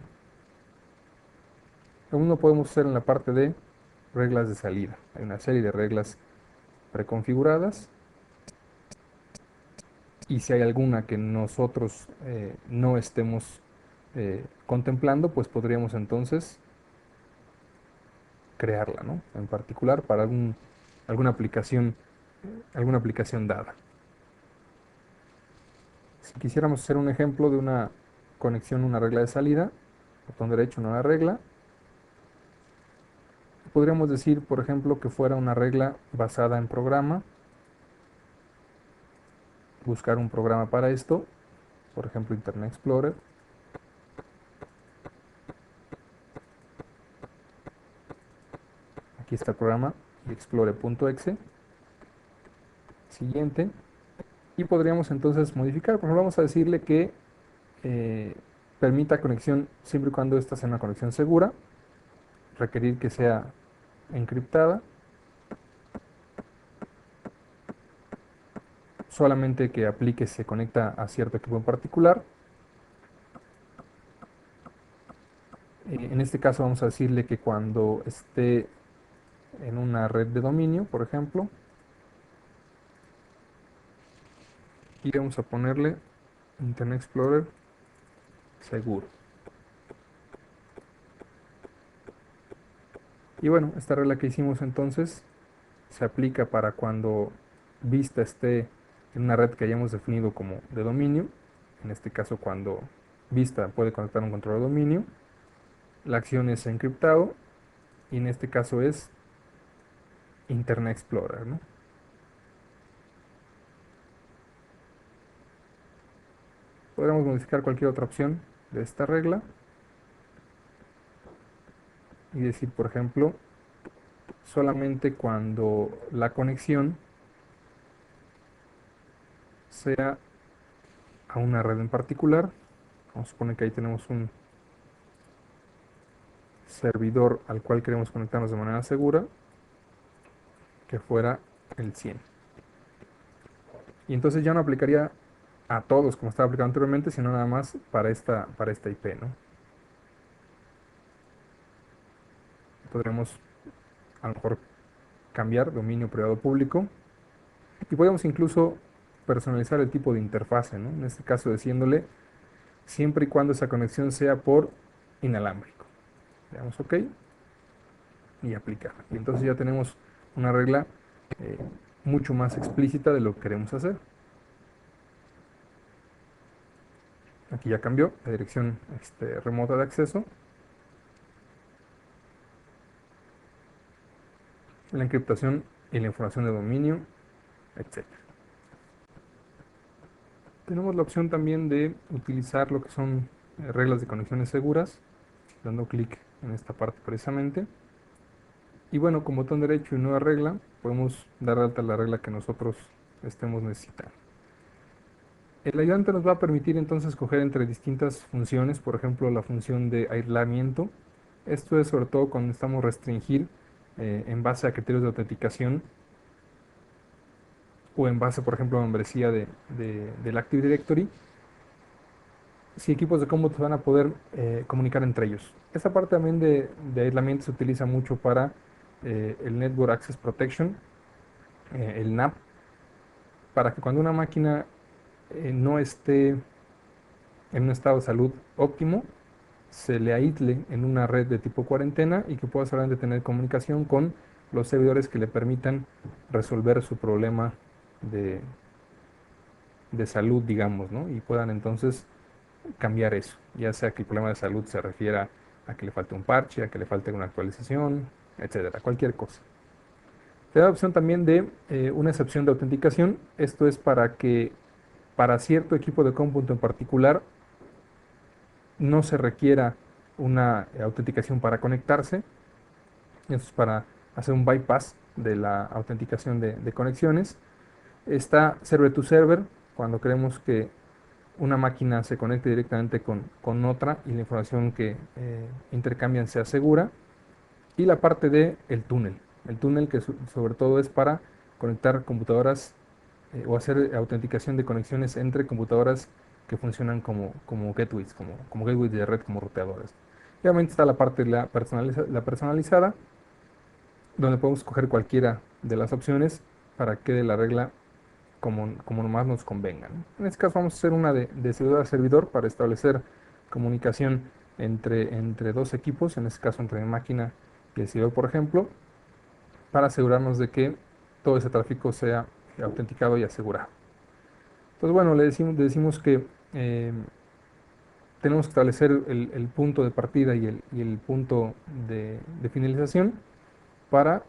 Lo mismo podemos hacer en la parte de reglas de salida. Hay una serie de reglas preconfiguradas y si hay alguna que nosotros no estemos contemplando, pues podríamos entonces crearla, ¿no? En particular para alguna aplicación dada. Si quisiéramos hacer un ejemplo de una conexión, una regla de salida, botón derecho, nueva regla, podríamos decir, por ejemplo, que fuera una regla basada en programa, buscar un programa para esto, por ejemplo, Internet Explorer. Aquí está el programa explore.exe. Siguiente. Y podríamos entonces modificar. Por ejemplo, vamos a decirle que permita conexión siempre y cuando esta sea una conexión segura. Requerir que sea encriptada, solamente que aplique se conecta a cierto equipo en particular. En este caso vamos a decirle que cuando esté en una red de dominio, por ejemplo, y vamos a ponerle Internet Explorer seguro. Y bueno, esta regla que hicimos entonces se aplica para cuando Vista esté en una red que hayamos definido como de dominio. En este caso, cuando Vista puede conectar un control de dominio, la acción es encriptado y en este caso es Internet Explorer, ¿no? Podríamos modificar cualquier otra opción de esta regla y decir, por ejemplo, solamente cuando la conexión sea a una red en particular. Vamos a suponer que ahí tenemos un servidor al cual queremos conectarnos de manera segura, que fuera el 100. Y entonces ya no aplicaría a todos como estaba aplicado anteriormente, sino nada más para esta IP, ¿no? Podremos a lo mejor cambiar dominio privado público y podemos incluso personalizar el tipo de interfase, ¿no? En este caso diciéndole siempre y cuando esa conexión sea por inalámbrico. Le damos OK y aplicar. Y entonces ya tenemos una regla eh, mucho más explícita de lo que queremos hacer. Aquí ya cambió la dirección remota de acceso, la encriptación y la información de dominio, etcétera. Tenemos la opción también de utilizar lo que son reglas de conexiones seguras, dando clic en esta parte precisamente. Y bueno, con botón derecho y nueva regla, podemos dar de alta la regla que nosotros estemos necesitando. El ayudante nos va a permitir entonces escoger entre distintas funciones, por ejemplo, la función de aislamiento. Esto es sobre todo cuando necesitamos restringir en base a criterios de autenticación o en base, por ejemplo, a membresía del Active Directory, si equipos de cómputo se van a poder comunicar entre ellos. Esta parte también de aislamiento se utiliza mucho para el Network Access Protection, el NAP, para que cuando una máquina no esté en un estado de salud óptimo, se le aísle en una red de tipo cuarentena y que pueda solamente tener comunicación con los servidores que le permitan resolver su problema de, de salud, digamos, ¿no? Y puedan entonces cambiar eso, ya sea que el problema de salud se refiera a que le falte un parche, a que le falte una actualización, etcétera, cualquier cosa. Te da opción también de una excepción de autenticación. Esto es para que para cierto equipo de cómputo en particular no se requiera una autenticación para conectarse. Esto es para hacer un bypass de la autenticación de conexiones. Está server to server, cuando queremos que una máquina se conecte directamente con otra y la información que intercambian sea segura. Y la parte de el túnel que sobre todo es para conectar computadoras o hacer autenticación de conexiones entre computadoras que funcionan como gateways, como gateways de red, como ruteadores. Y obviamente está la parte de la personalizada, donde podemos escoger cualquiera de las opciones para que de la regla como más nos convenga, ¿no? En este caso vamos a hacer una de servidor a servidor para establecer comunicación entre dos equipos, en este caso entre mi máquina y el servidor, por ejemplo, para asegurarnos de que todo ese tráfico sea autenticado y asegurado. Entonces, bueno, le decimos que tenemos que establecer el punto de partida y el punto de finalización para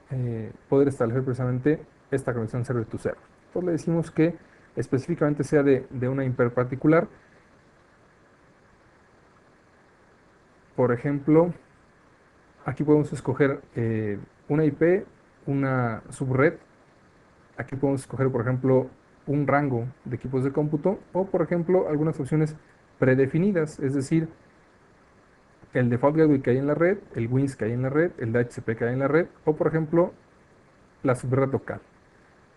poder establecer precisamente esta conexión server to server. Entonces le decimos que específicamente sea de una IP particular. Por ejemplo, aquí podemos escoger una IP, una subred. Aquí podemos escoger, por ejemplo, un rango de equipos de cómputo o, por ejemplo, algunas opciones predefinidas, es decir, el default gateway que hay en la red, el WINS que hay en la red, el DHCP que hay en la red, o por ejemplo, la subred local.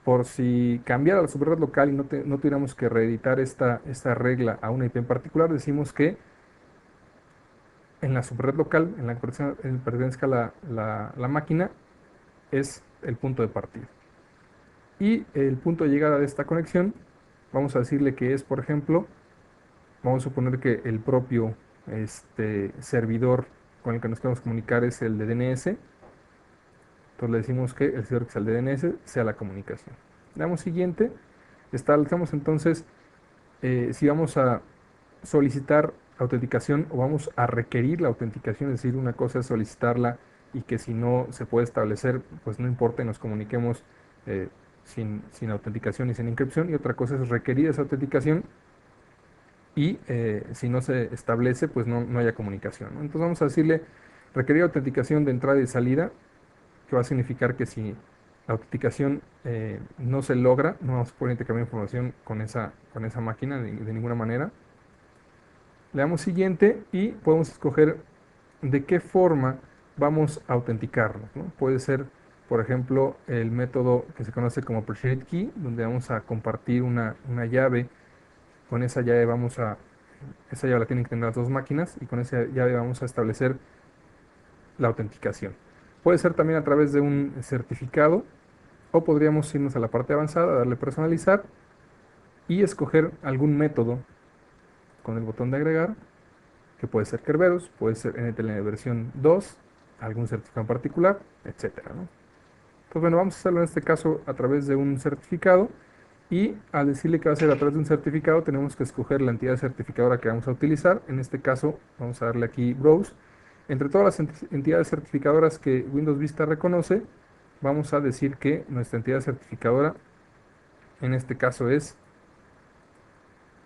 Por si cambiara la subred local y no tuviéramos que reeditar esta regla a una IP en particular, decimos que en la subred local, en la que pertenezca la máquina, es el punto de partida. Y el punto de llegada de esta conexión, vamos a decirle que es, por ejemplo, vamos a suponer que el propio servidor con el que nos queremos comunicar es el de DNS. Entonces le decimos que el servidor que es el de DNS sea la comunicación. Le damos siguiente. Establecemos entonces si vamos a solicitar autenticación o vamos a requerir la autenticación, es decir, una cosa es solicitarla y que si no se puede establecer, pues no importa y nos comuniquemos eh, sin autenticación y sin inscripción, y otra cosa es requerir esa autenticación y si no se establece, pues no haya comunicación, ¿no? Entonces vamos a decirle requerir autenticación de entrada y salida, que va a significar que si la autenticación no se logra, no vamos a poder intercambiar información con esa máquina de ninguna manera. Le damos siguiente y podemos escoger de qué forma vamos a autenticarnos, ¿no? Puede ser, por ejemplo, el método que se conoce como Appreciate Key, donde vamos a compartir una llave. Con esa llave esa llave la tienen que tener las dos máquinas y con esa llave vamos a establecer la autenticación. Puede ser también a través de un certificado o podríamos irnos a la parte avanzada, darle personalizar y escoger algún método con el botón de agregar, que puede ser Kerberos, puede ser NTLM versión 2, algún certificado en particular, etcétera, ¿no? Pues bueno, vamos a hacerlo en este caso a través de un certificado y al decirle que va a ser a través de un certificado tenemos que escoger la entidad certificadora que vamos a utilizar. En este caso vamos a darle aquí Browse. Entre todas las entidades certificadoras que Windows Vista reconoce, vamos a decir que nuestra entidad certificadora en este caso es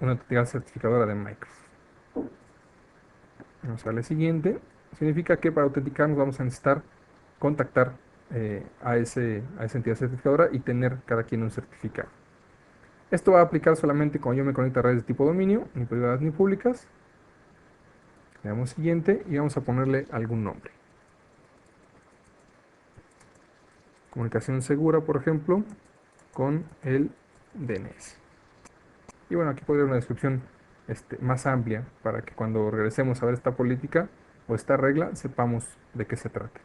una entidad certificadora de Microsoft. Vamos a darle siguiente. Significa que para autenticarnos vamos a necesitar contactar a esa entidad certificadora y tener cada quien un certificado. Esto va a aplicar solamente cuando yo me conecte a redes de tipo dominio, ni privadas ni públicas. Le damos siguiente y vamos a ponerle algún nombre. Comunicación segura, por ejemplo, con el DNS. Y bueno, aquí podría haber una descripción más amplia para que cuando regresemos a ver esta política o esta regla sepamos de qué se trata.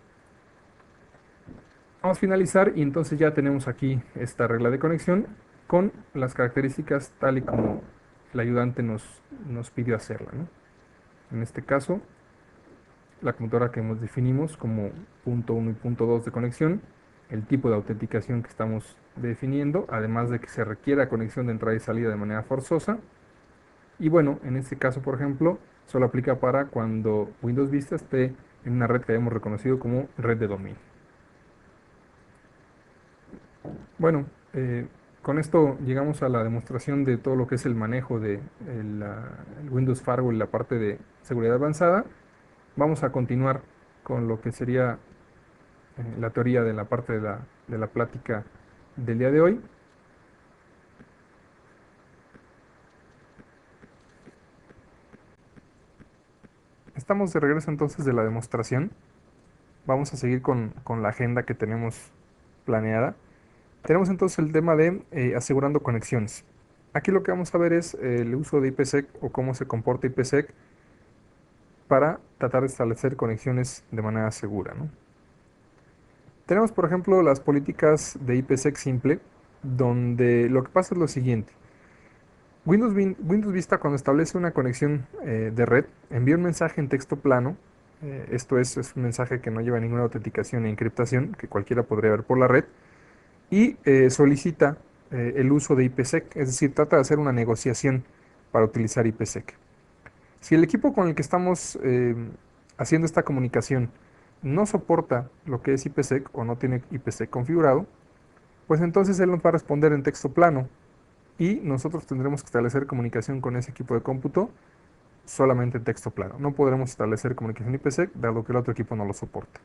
Vamos a finalizar y entonces ya tenemos aquí esta regla de conexión con las características tal y como el ayudante nos pidió hacerla, ¿no? En este caso, la computadora que nos definimos como punto 1 y punto 2 de conexión, el tipo de autenticación que estamos definiendo, además de que se requiera conexión de entrada y salida de manera forzosa. Y bueno, en este caso, por ejemplo, solo aplica para cuando Windows Vista esté en una red que hayamos reconocido como red de dominio. Bueno, con esto llegamos a la demostración de todo lo que es el manejo de el Windows Firewall y la parte de seguridad avanzada. Vamos a continuar con lo que sería la teoría de la parte de la plática del día de hoy. Estamos de regreso entonces de la demostración. Vamos a seguir con la agenda que tenemos planeada. Tenemos entonces el tema de asegurando conexiones. Aquí lo que vamos a ver es el uso de IPsec o cómo se comporta IPsec para tratar de establecer conexiones de manera segura, ¿no? Tenemos, por ejemplo, las políticas de IPsec simple, donde lo que pasa es lo siguiente. Windows Vista, cuando establece una conexión de red, envía un mensaje en texto plano. Esto es un mensaje que no lleva ninguna autenticación e encriptación, que cualquiera podría ver por la red, y solicita el uso de IPsec, es decir, trata de hacer una negociación para utilizar IPsec. Si el equipo con el que estamos haciendo esta comunicación no soporta lo que es IPsec o no tiene IPsec configurado, pues entonces él nos va a responder en texto plano y nosotros tendremos que establecer comunicación con ese equipo de cómputo solamente en texto plano. No podremos establecer comunicación IPsec dado que el otro equipo no lo soporta.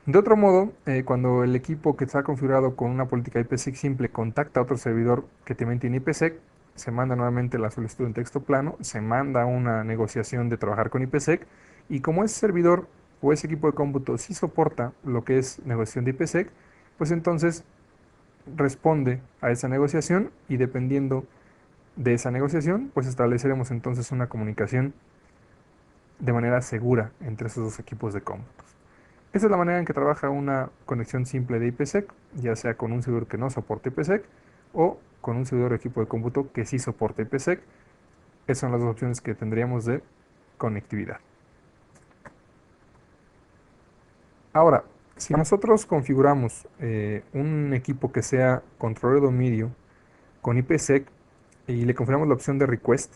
De otro modo, cuando el equipo que está configurado con una política IPsec simple contacta a otro servidor que también tiene IPsec, se manda nuevamente la solicitud en texto plano, se manda una negociación de trabajar con IPsec, y como ese servidor o ese equipo de cómputo sí soporta lo que es negociación de IPsec, pues entonces responde a esa negociación, y dependiendo de esa negociación, pues estableceremos entonces una comunicación de manera segura entre esos dos equipos de cómputos. Esa es la manera en que trabaja una conexión simple de IPsec, ya sea con un servidor que no soporte IPsec o con un servidor de equipo de cómputo que sí soporte IPsec. Esas son las dos opciones que tendríamos de conectividad. Ahora, si nosotros configuramos un equipo que sea controlador de dominio con IPsec y le configuramos la opción de request,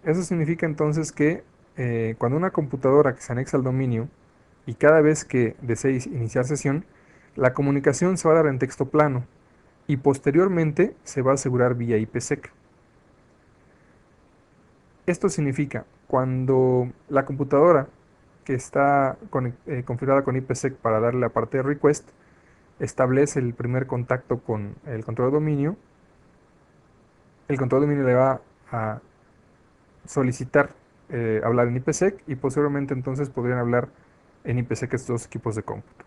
eso significa entonces que cuando una computadora que se anexa al dominio y cada vez que desee iniciar sesión, la comunicación se va a dar en texto plano y posteriormente se va a asegurar vía IPsec. Esto significa cuando la computadora que está configurada con IPsec para darle la parte de request establece el primer contacto con el control de dominio, el control de dominio le va a solicitar hablar en IPsec, y posteriormente entonces podrían hablar en IPsec estos dos equipos de cómputo.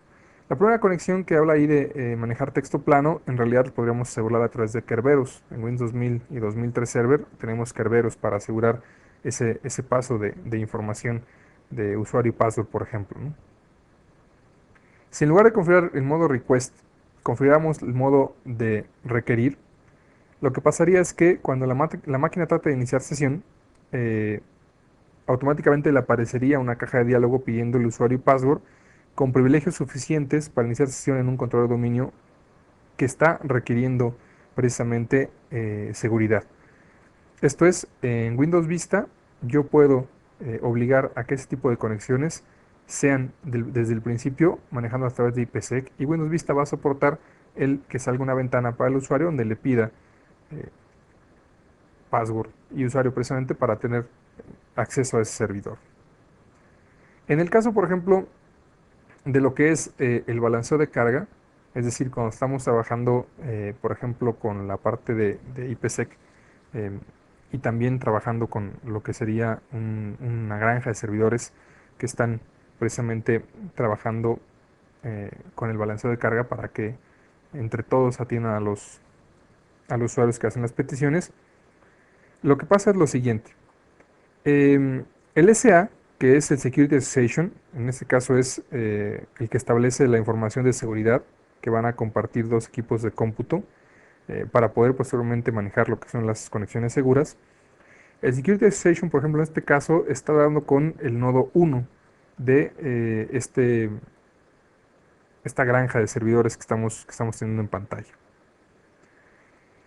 La primera conexión que habla ahí de manejar texto plano, en realidad lo podríamos asegurar a través de Kerberos. En Windows 2000 y 2003 Server tenemos Kerberos para asegurar ese paso de información de usuario y password, por ejemplo, ¿no? Si en lugar de configurar el modo request, configuramos el modo de requerir, lo que pasaría es que cuando la máquina trate de iniciar sesión, eh, automáticamente le aparecería una caja de diálogo pidiendo el usuario y password con privilegios suficientes para iniciar sesión en un control de dominio que está requiriendo precisamente seguridad. Esto es, en Windows Vista yo puedo obligar a que ese tipo de conexiones sean desde el principio manejando a través de IPsec, y Windows Vista va a soportar el que salga una ventana para el usuario donde le pida eh, password y usuario precisamente para tener acceso a ese servidor. En el caso, por ejemplo, de lo que es el balanceo de carga, es decir, cuando estamos trabajando, por ejemplo, con la parte de IPsec, em, y también trabajando con lo que sería una granja de servidores que están precisamente trabajando con el balanceo de carga para que entre todos atiendan a los usuarios que hacen las peticiones. Lo que pasa es lo siguiente. El SA, que es el Security Association, en este caso es el que establece la información de seguridad que van a compartir dos equipos de cómputo para poder posteriormente manejar lo que son las conexiones seguras. El Security Association, por ejemplo, en este caso está dando con el nodo 1 de esta granja de servidores que estamos teniendo en pantalla.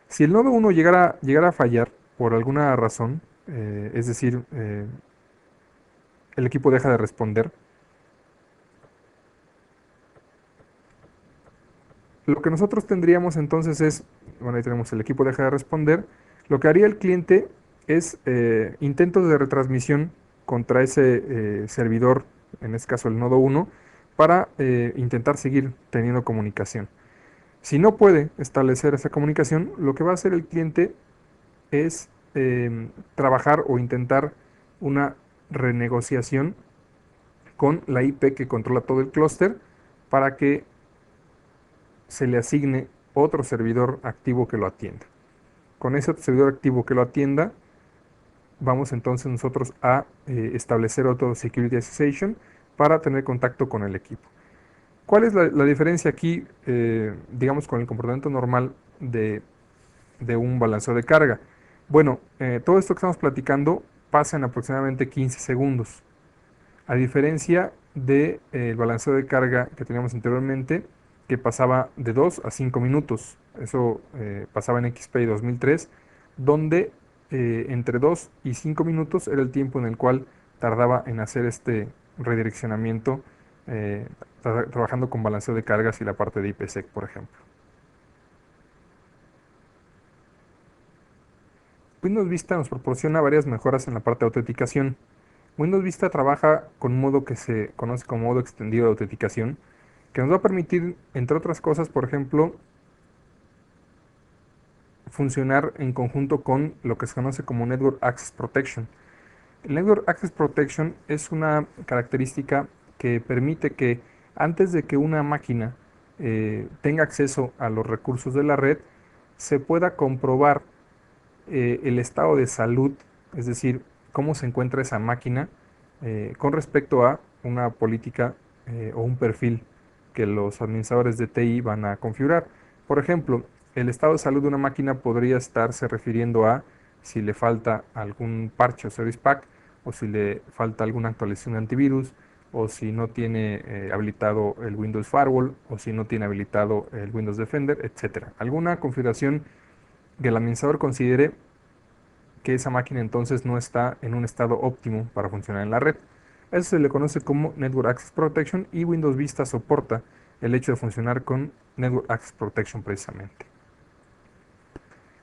Si el nodo 1 llegara a fallar por alguna razón, es decir, el equipo deja de responder, lo que nosotros tendríamos entonces es, bueno, ahí tenemos el equipo deja de responder, lo que haría el cliente es intentos de retransmisión contra ese servidor, en este caso el nodo 1, para intentar seguir teniendo comunicación. Si no puede establecer esa comunicación, lo que va a hacer el cliente es trabajar o intentar una renegociación con la IP que controla todo el clúster para que se le asigne otro servidor activo que lo atienda. Con ese servidor activo que lo atienda, vamos entonces nosotros a establecer otro Security Association para tener contacto con el equipo. ¿Cuál es la diferencia aquí, digamos, con el comportamiento normal de un balanceo de carga? Bueno, todo esto que estamos platicando pasa en aproximadamente 15 segundos. A diferencia del balanceo de carga que teníamos anteriormente, que pasaba de 2 a 5 minutos. Eso pasaba en XP 2003, donde entre 2 y 5 minutos era el tiempo en el cual tardaba en hacer este redireccionamiento, trabajando con balanceo de cargas y la parte de IPsec, por ejemplo. Windows Vista nos proporciona varias mejoras en la parte de autenticación. Windows Vista trabaja con un modo que se conoce como modo extendido de autenticación, que nos va a permitir, entre otras cosas, por ejemplo, funcionar en conjunto con lo que se conoce como Network Access Protection. El Network Access Protection es una característica que permite que antes de que una máquina tenga acceso a los recursos de la red, se pueda comprobar el estado de salud, es decir, cómo se encuentra esa máquina con respecto a una política o un perfil que los administradores de TI van a configurar. Por ejemplo, el estado de salud de una máquina podría estarse refiriendo a si le falta algún parche o service pack, o si le falta alguna actualización de antivirus, o si no tiene habilitado el Windows Firewall, o si no tiene habilitado el Windows Defender, etcétera. Alguna configuración que el administrador considere que esa máquina entonces no está en un estado óptimo para funcionar en la red. Eso se le conoce como Network Access Protection y Windows Vista soporta el hecho de funcionar con Network Access Protection precisamente.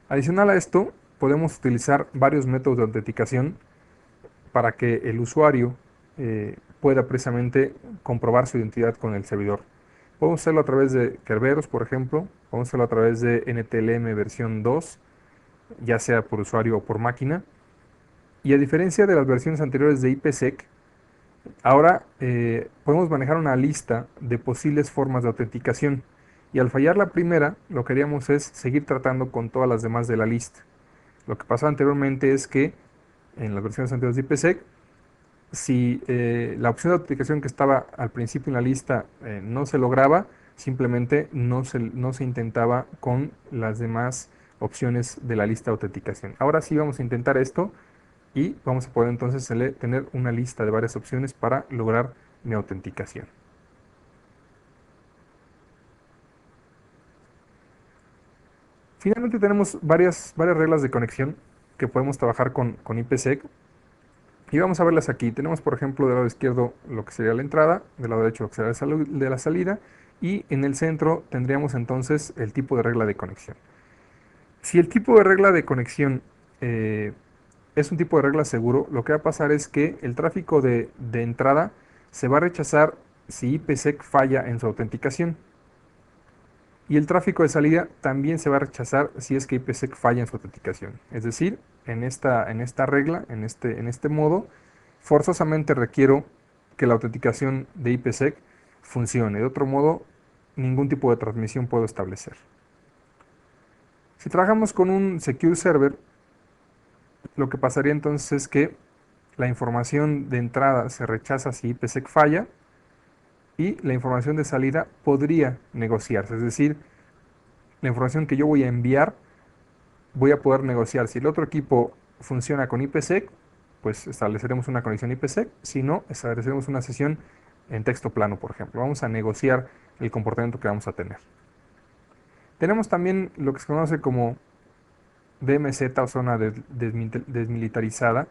Adicional a esto, podemos utilizar varios métodos de autenticación para que el usuario pueda precisamente comprobar su identidad con el servidor. Podemos hacerlo a través de Kerberos, por ejemplo, podemos hacerlo a través de NTLM versión 2, ya sea por usuario o por máquina. Y a diferencia de las versiones anteriores de IPsec, ahora podemos manejar una lista de posibles formas de autenticación. Y al fallar la primera, lo que haríamos es seguir tratando con todas las demás de la lista. Lo que pasaba anteriormente es que en las versiones anteriores de IPsec, si la opción de autenticación que estaba al principio en la lista no se lograba, simplemente no se intentaba con las demás opciones de la lista de autenticación. Ahora sí vamos a intentar esto y vamos a poder entonces tener una lista de varias opciones para lograr mi autenticación. Finalmente tenemos varias reglas de conexión que podemos trabajar con IPsec y vamos a verlas aquí. Tenemos, por ejemplo, del lado izquierdo lo que sería la entrada, del lado derecho lo que sería de la salida, y en el centro tendríamos entonces el tipo de regla de conexión. Si el tipo de regla de conexión eh, es un tipo de regla seguro, lo que va a pasar es que el tráfico de entrada se va a rechazar si IPsec falla en su autenticación. Y el tráfico de salida también se va a rechazar si es que IPsec falla en su autenticación. Es decir, en esta regla, en este modo, forzosamente requiero que la autenticación de IPsec funcione. De otro modo, ningún tipo de transmisión puedo establecer. Si trabajamos con un Secure Server, lo que pasaría entonces es que la información de entrada se rechaza si IPsec falla y la información de salida podría negociarse. Es decir, la información que yo voy a enviar voy a poder negociar. Si el otro equipo funciona con IPsec, pues estableceremos una conexión IPsec. Si no, estableceremos una sesión en texto plano, por ejemplo. Vamos a negociar el comportamiento que vamos a tener. Tenemos también lo que se conoce como DMZ o zona desmilitarizada,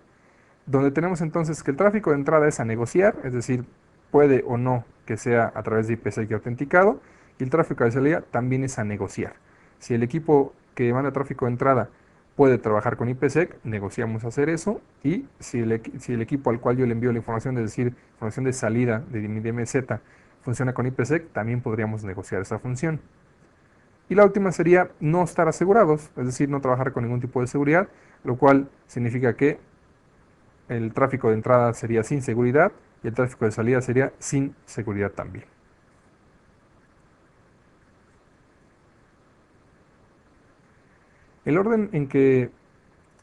donde tenemos entonces que el tráfico de entrada es a negociar, es decir, puede o no que sea a través de IPsec autenticado, y el tráfico de salida también es a negociar. Si el equipo que manda tráfico de entrada puede trabajar con IPsec, negociamos hacer eso, y si el equipo al cual yo le envío la información, es decir, información de salida de mi DMZ, funciona con IPsec, también podríamos negociar esa función. Y la última sería no estar asegurados, es decir, no trabajar con ningún tipo de seguridad, lo cual significa que el tráfico de entrada sería sin seguridad y el tráfico de salida sería sin seguridad también. El orden en que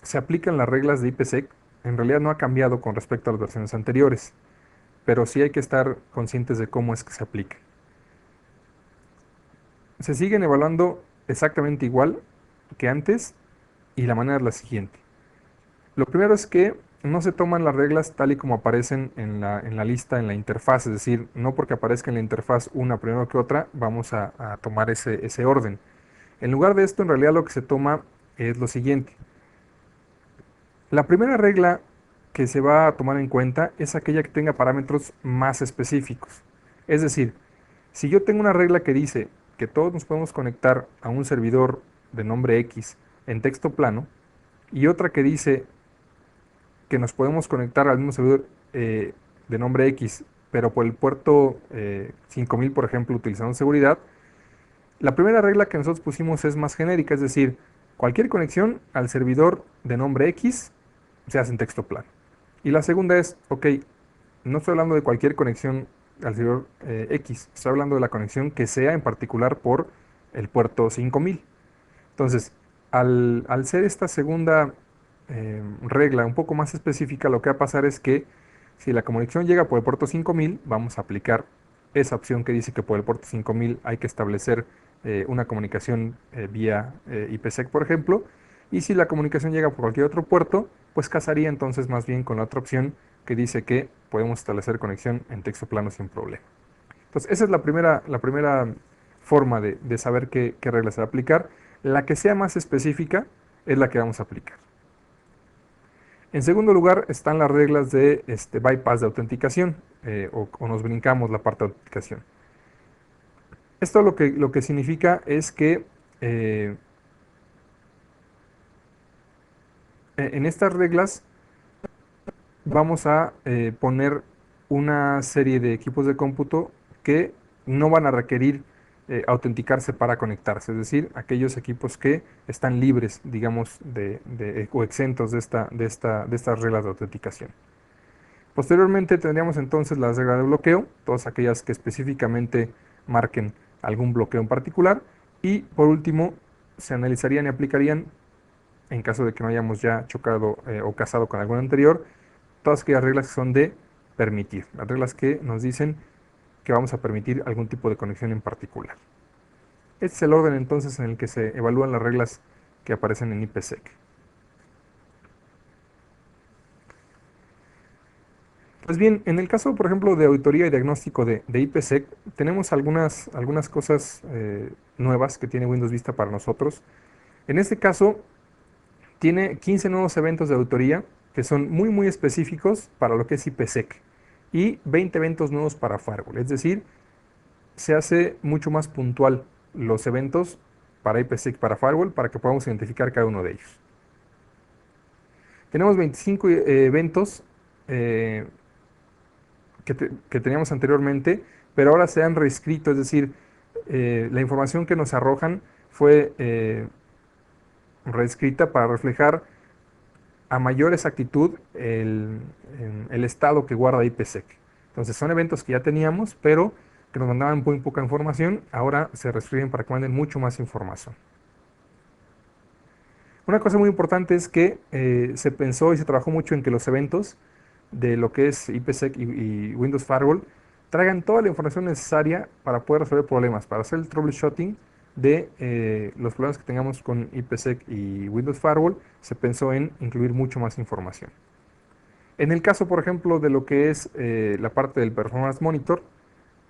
se aplican las reglas de IPsec en realidad no ha cambiado con respecto a las versiones anteriores, pero sí hay que estar conscientes de cómo es que se aplican. Se siguen evaluando exactamente igual que antes y la manera es la siguiente. Lo primero es que no se toman las reglas tal y como aparecen en la lista, en la interfaz, es decir, no porque aparezca en la interfaz una primero que otra, vamos a tomar ese orden. En lugar de esto, en realidad lo que se toma es lo siguiente. La primera regla que se va a tomar en cuenta es aquella que tenga parámetros más específicos. Es decir, si yo tengo una regla que dice que todos nos podemos conectar a un servidor de nombre X en texto plano, y otra que dice que nos podemos conectar al mismo servidor de nombre X, pero por el puerto 5000, por ejemplo, utilizando seguridad, la primera regla que nosotros pusimos es más genérica, es decir, Cualquier conexión al servidor de nombre X se hace en texto plano. Y la segunda es, ok, no estoy hablando de cualquier conexión al servidor X, estoy hablando de la conexión que sea en particular por el puerto 5000. Entonces, al ser esta segunda regla un poco más específica, lo que va a pasar es que si la conexión llega por el puerto 5000, vamos a aplicar esa opción que dice que por el puerto 5000 hay que establecer una comunicación vía IPsec, por ejemplo. Y si la comunicación llega por cualquier otro puerto, pues casaría entonces más bien con la otra opción que dice que podemos establecer conexión en texto plano sin problema. Entonces, esa es la primera forma de saber qué reglas se va a aplicar. La que sea más específica es la que vamos a aplicar. En segundo lugar están las reglas de bypass de autenticación, o nos brincamos la parte de autenticación. Esto lo que significa es que eh, en estas reglas vamos a poner una serie de equipos de cómputo que no van a requerir autenticarse para conectarse, es decir, aquellos equipos que están libres, digamos, o exentos de estas reglas de autenticación. Posteriormente tendríamos entonces las reglas de bloqueo, todas aquellas que específicamente marquen algún bloqueo en particular, y por último se analizarían y aplicarían, en caso de que no hayamos ya chocado o casado con alguna anterior, todas aquellas reglas que son de permitir, las reglas que nos dicen que vamos a permitir algún tipo de conexión en particular. Este es el orden entonces en el que se evalúan las reglas que aparecen en IPsec. Pues bien, en el caso, por ejemplo, de auditoría y diagnóstico de IPsec, tenemos algunas cosas nuevas que tiene Windows Vista para nosotros. En este caso, tiene 15 nuevos eventos de auditoría que son muy, muy específicos para lo que es IPsec y 20 eventos nuevos para Firewall. Es decir, se hace mucho más puntual los eventos para IPsec y para Firewall para que podamos identificar cada uno de ellos. Tenemos 25 eventos eh, que teníamos anteriormente, pero ahora se han reescrito, es decir, la información que nos arrojan fue reescrita para reflejar a mayor exactitud el estado que guarda IPsec. Entonces son eventos que ya teníamos, pero que nos mandaban muy poca información, ahora se reescriben para que manden mucho más información. Una cosa muy importante es que se pensó y se trabajó mucho en que los eventos de lo que es IPsec y Windows Firewall traigan toda la información necesaria para poder resolver problemas, para hacer el troubleshooting de los problemas que tengamos con IPsec y Windows Firewall. Se pensó en incluir mucho más información. En el caso, por ejemplo, de lo que es la parte del Performance Monitor,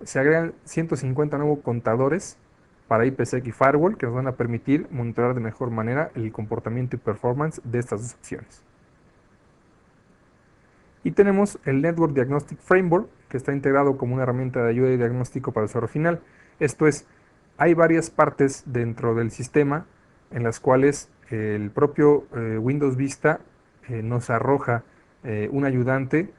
se agregan 150 nuevos contadores para IPsec y Firewall que nos van a permitir monitorear de mejor manera el comportamiento y performance de estas dos opciones. Y tenemos el Network Diagnostic Framework, que está integrado como una herramienta de ayuda y diagnóstico para el usuario final. Esto es, hay varias partes dentro del sistema en las cuales el propio Windows Vista nos arroja un ayudante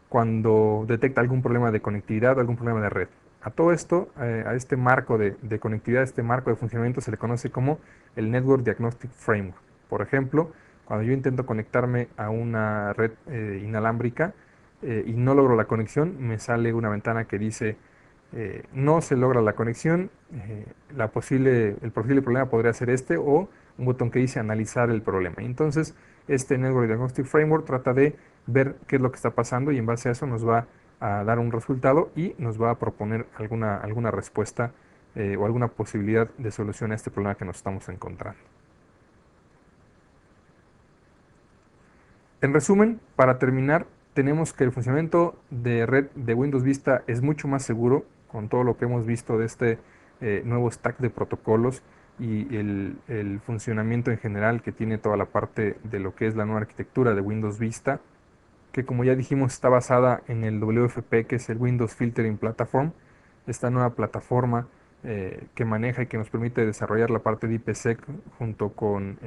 cuando detecta algún problema de conectividad, algún problema de red. A todo esto, a este marco de conectividad, este marco de funcionamiento se le conoce como el Network Diagnostic Framework. Por ejemplo, cuando yo intento conectarme a una red inalámbrica y no logro la conexión, me sale una ventana que dice no se logra la conexión, el posible problema podría ser este, o un botón que dice analizar el problema. Y entonces, este Network Diagnostic Framework trata de ver qué es lo que está pasando y en base a eso nos va a dar un resultado y nos va a proponer alguna respuesta o alguna posibilidad de solución a este problema que nos estamos encontrando. En resumen, para terminar, tenemos que el funcionamiento de red de Windows Vista es mucho más seguro con todo lo que hemos visto de este nuevo stack de protocolos y el funcionamiento en general que tiene toda la parte de lo que es la nueva arquitectura de Windows Vista, que como ya dijimos está basada en el WFP, que es el Windows Filtering Platform, esta nueva plataforma que maneja y que nos permite desarrollar la parte de IPsec junto con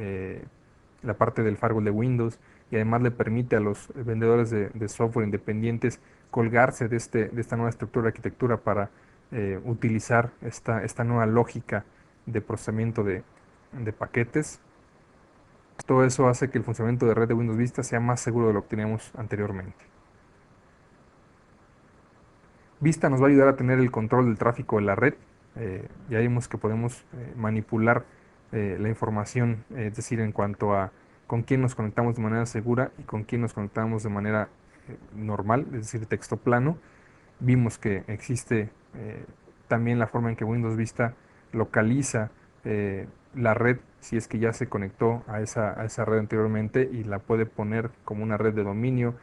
la parte del firewall de Windows, y además le permite a los vendedores de software independientes colgarse de esta nueva estructura de arquitectura para utilizar esta nueva lógica de procesamiento de paquetes. Todo eso hace que el funcionamiento de red de Windows Vista sea más seguro de lo que teníamos anteriormente. Vista nos va a ayudar a tener el control del tráfico de la red. Ya vimos que podemos manipular la información, es decir, en cuanto a con quién nos conectamos de manera segura y con quién nos conectamos de manera normal, es decir, texto plano. Vimos que existe también la forma en que Windows Vista localiza la red, si es que ya se conectó a esa red anteriormente, y la puede poner como una red de dominio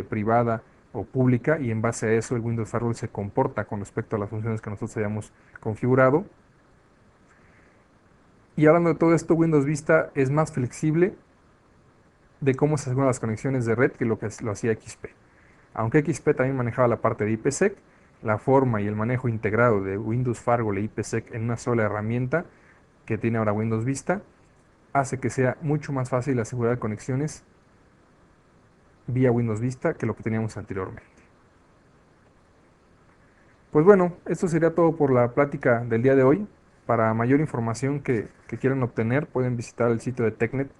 privada o pública, y en base a eso el Windows Firewall se comporta con respecto a las funciones que nosotros hayamos configurado. Y hablando de todo esto, Windows Vista es más flexible de cómo se hacen las conexiones de red que lo que lo hacía XP. Aunque XP también manejaba la parte de IPsec, la forma y el manejo integrado de Windows Firewall e IPsec en una sola herramienta que tiene ahora Windows Vista hace que sea mucho más fácil asegurar conexiones vía Windows Vista que lo que teníamos anteriormente. Pues bueno, esto sería todo por la plática del día de hoy. Para mayor información que quieran obtener, pueden visitar el sitio de TechNet,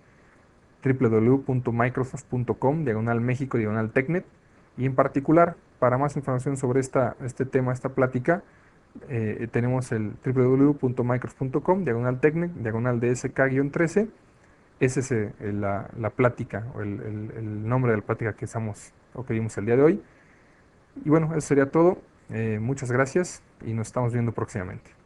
www.microsoft.com/México/TechNet, y en particular, para más información sobre este tema, esta plática, tenemos el www.microsoft.com/TechNet/DSK-13. Ese es la plática o el nombre de la plática que estamos o que vimos el día de hoy. Y bueno, eso sería todo. Muchas gracias y nos estamos viendo próximamente.